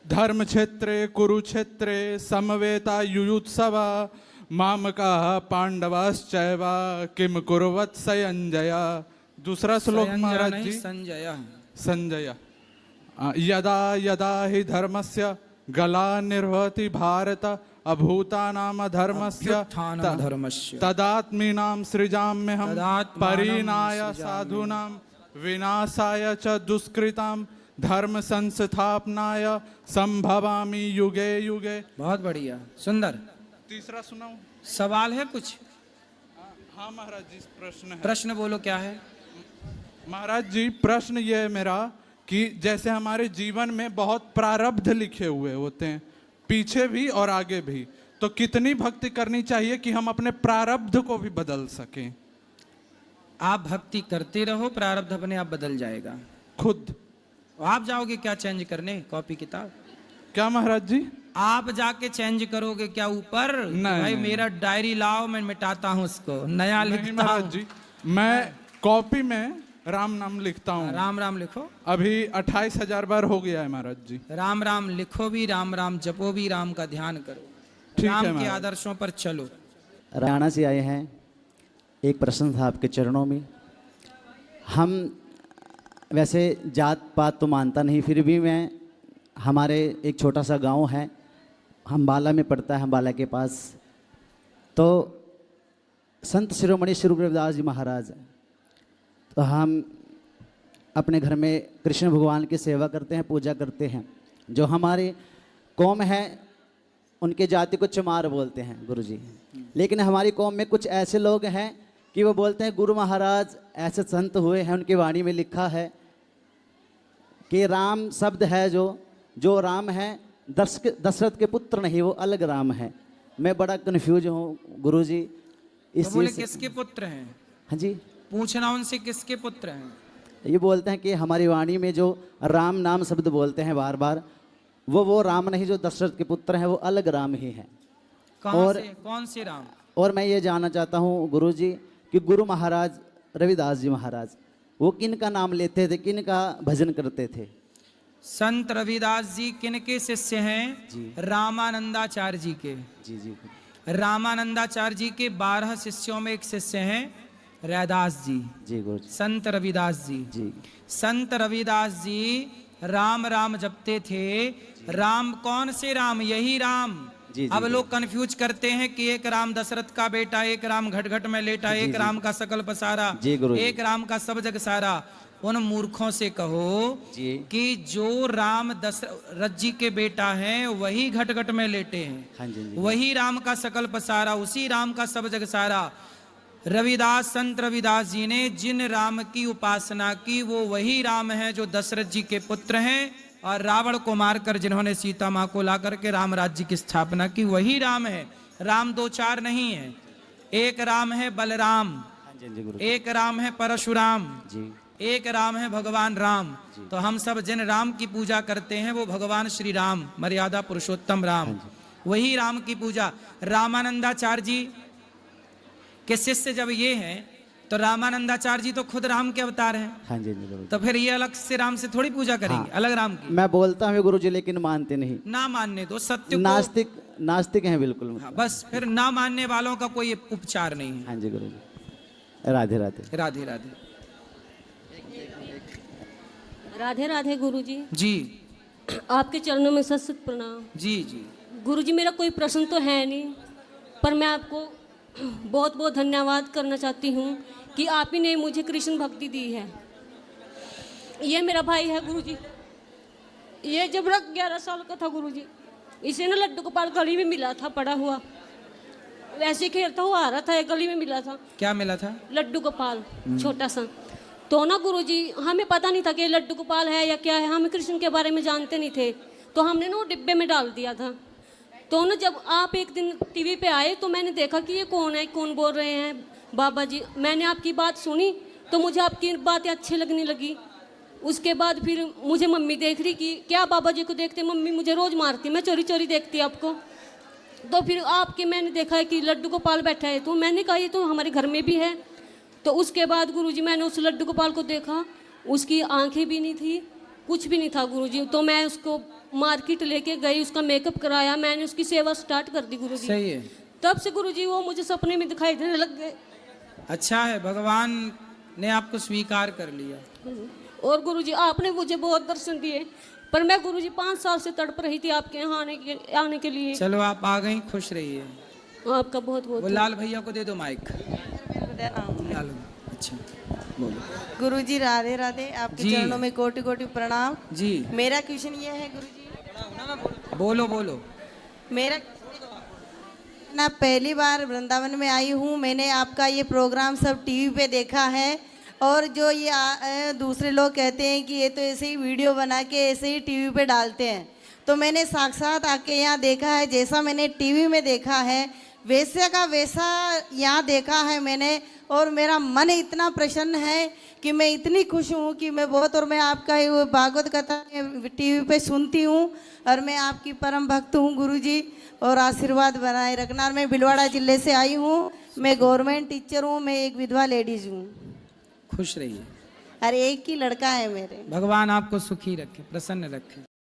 धर्म क्षेत्रे कुरुक्षेत्रे समवेता युयुत्सवा मामका पांडवाश्चैव किम कुर्वत् संजय। दूसरा श्लोक महाराज जी। संजय। संजय। यदा यदा ही धर्मस्य गला निर्वहति भारत अभूतानाम धर्मस्य तदात्मीनां सृजाम्यहं परिणाय साधूनां विनाशाय च दुष्कृतां धर्म संस्थापनाय संभवामि युगे युगे। बहुत बढ़िया, सुंदर। तीसरा सुनाऊं? सवाल है कुछ? हाँ महाराज जी, प्रश्न है। प्रश्न बोलो, क्या है? महाराज जी, प्रश्न ये है मेरा कि जैसे हमारे जीवन में बहुत प्रारब्ध लिखे हुए होते हैं, पीछे भी और आगे भी, तो कितनी भक्ति करनी चाहिए कि हम अपने प्रारब्ध को भी बदल सकें? आप भक्ति करते रहो, प्रारब्ध अपने आप बदल जाएगा खुद। आप जाओगे क्या चेंज करने कॉपी किताब? क्या महाराज जी? आप जाके चेंज करोगे क्या ऊपर? भाई मेरा डायरी लाओ, मैं मिटाता हूँ उसको, नया लिखता हूँ। जी, मैं कॉपी में राम नाम लिखता हूँ। राम राम लिखो। अभी 28,000 बार हो गया है महाराज जी। राम राम लिखो भी, राम राम जपो भी, राम का ध्यान करो, ठीक राम है के आदर्शों पर चलो। हरियाणा से आए हैं, एक प्रश्न था आपके चरणों में। हम वैसे जात पात तो मानता नहीं, फिर भी मैं, हमारे एक छोटा सा गांव है, अम्बाला में पड़ता है, अम्बाला के पास। तो संत शिरोमणि श्री गुरु रविदास जी महाराज, तो हम अपने घर में कृष्ण भगवान की सेवा करते हैं, पूजा करते हैं। जो हमारी कौम है उनके जाति को चमार बोलते हैं गुरुजी, लेकिन हमारी कौम में कुछ ऐसे लोग हैं कि वो बोलते हैं गुरु महाराज ऐसे संत हुए हैं, उनकी वाणी में लिखा है कि राम शब्द है जो राम है दशरथ के पुत्र नहीं, वो अलग राम है। मैं बड़ा कंफ्यूज हूँ गुरुजी इस तो बोले चीज़ से। किसके पुत्र हैं? हाँ जी, पूछना उनसे किसके पुत्र हैं। ये बोलते हैं कि हमारी वाणी में जो राम नाम शब्द बोलते हैं बार बार, वो राम नहीं जो दशरथ के पुत्र हैं, वो अलग राम ही हैं। कौन से राम? और मैं ये जानना चाहता हूँ गुरुजी कि गुरु महाराज रविदास जी महाराज वो किन का नाम लेते थे, किन का भजन करते थे? संत रविदास जी किन के शिष्य हैं? रामानंदाचार्य जी के। जी जी। रामानंदाचार्य जी के 12 शिष्यों में एक शिष्य हैं रैदास जी। जी गुरु। संत रविदास जी। जी। संत रविदास जी राम राम जपते थे। राम कौन से राम? यही राम। जी, अब लोग कंफ्यूज करते हैं कि एक राम दशरथ का बेटा, एक राम घट घट में लेटा, एक राम का सकल पसारा, एक राम का सब जग सारा। उन मूर्खों से कहो कि जो राम दशरथ जी के बेटा हैं वही घट घट में लेटे हैं, वही राम का सकल पसारा, उसी राम का सब जग सारा। रविदास, संत रविदास जी ने जिन राम की उपासना की वो वही राम है जो दशरथ जी के पुत्र हैं, और रावण को मारकर जिन्होंने सीता माँ को ला करके राम राज्य की स्थापना की वही राम है। राम 2-4 नहीं है, एक राम है बलराम, एक राम है परशुराम, एक राम है भगवान राम। तो हम सब जिन राम की पूजा करते हैं वो भगवान श्री राम, मर्यादा पुरुषोत्तम राम, वही राम की पूजा। रामानंदाचार्य जी के शिष्य जब ये हैं तो रामानंदाचार्य जी तो खुद राम के अवतार हैं। हाँ जी जी। तो फिर ये अलग से राम से थोड़ी पूजा करेंगे। हाँ। अलग राम की। मैं बोलता हूँ गुरुजी, लेकिन मानते नहीं। ना मानने दो, सत्य को। नास्तिक हैं बिल्कुल। हाँ, बस फिर ना मानने वालों का कोई उपचार नहीं है। हाँ जी गुरुजी। राधे राधे। राधे राधे। राधे राधे गुरुजी। जी। आपके चरणों में सत सत प्रणाम। जी जी। गुरुजी, मेरा कोई प्रश्न तो है नहीं, पर मैं आपको बहुत बहुत धन्यवाद करना चाहती हूँ कि आप ही ने मुझे कृष्ण भक्ति दी है। ये मेरा भाई है गुरुजी, ये जब 11 साल का था गुरुजी, इसे ना लड्डू गोपाल गली में मिला था पड़ा हुआ, वैसे खेलता हुआ आ रहा था, एक गली में मिला था। क्या मिला था? लड्डू गोपाल, छोटा सा। तो ना गुरुजी हमें पता नहीं था कि लड्डू गोपाल है या क्या है, हम कृष्ण के बारे में जानते नहीं थे, तो हमने ना वो डिब्बे में डाल दिया था। तो ना जब आप एक दिन टीवी पे आए तो मैंने देखा कि ये कौन है, कौन बोल रहे हैं बाबा जी। मैंने आपकी बात सुनी तो मुझे आपकी बातें अच्छी लगने लगी। उसके बाद फिर मुझे मम्मी देख रही कि क्या बाबा जी को देखते, मम्मी मुझे रोज़ मारती, मैं चोरी चोरी देखती आपको। तो फिर आपके मैंने देखा है कि लड्डू गोपाल बैठा है, तो मैंने कहा ये तो हमारे घर में भी है। तो उसके बाद गुरुजी मैंने उस लड्डू गोपाल को देखा, उसकी आंखें भी नहीं थी, कुछ भी नहीं था गुरुजी। तो मैं उसको मार्केट लेके गई, उसका मेकअप कराया, मैंने उसकी सेवा स्टार्ट कर दी गुरुजी। सही है। तब से गुरुजी वो मुझे सपने में दिखाई देने लग गए। अच्छा है, भगवान ने आपको स्वीकार कर लिया। और गुरुजी आपने मुझे बहुत दर्शन दिए, पर मैं गुरुजी 5 साल से तड़प रही थी आपके यहाँ आने के लिए। चलो आप आ गई, खुश रहिए। आपका बहुत बहुत वो लाल भैया को दे दो माइक। लाल, अच्छा बोलो। गुरुजी राधे राधे, आपके जी। चरणों में कोटि कोटि प्रणाम जी। मेरा क्वेश्चन ये है गुरुजी, बोलो बोलो। मेरा ना पहली बार वृंदावन में आई हूँ, मैंने आपका ये प्रोग्राम सब टीवी पे देखा है, और जो ये दूसरे लोग कहते हैं कि ये तो ऐसे ही वीडियो बना के ऐसे ही टीवी पे डालते हैं, तो मैंने साक्षात आके यहाँ देखा है। जैसा मैंने टीवी में देखा है वैसे का वैसा यहाँ देखा है मैंने, और मेरा मन इतना प्रसन्न है कि मैं इतनी खुश हूँ कि मैं बहुत, और मैं आपका ये भागवत कथा टीवी पे सुनती हूँ, और मैं आपकी परम भक्त हूँ गुरुजी, और आशीर्वाद बनाए रखना। मैं भिलवाड़ा जिले से आई हूँ, मैं गवर्नमेंट टीचर हूँ, मैं एक विधवा लेडीज हूँ। खुश रहिए। अरे एक ही लड़का है मेरे। भगवान आपको सुखी रखे, प्रसन्न रखे।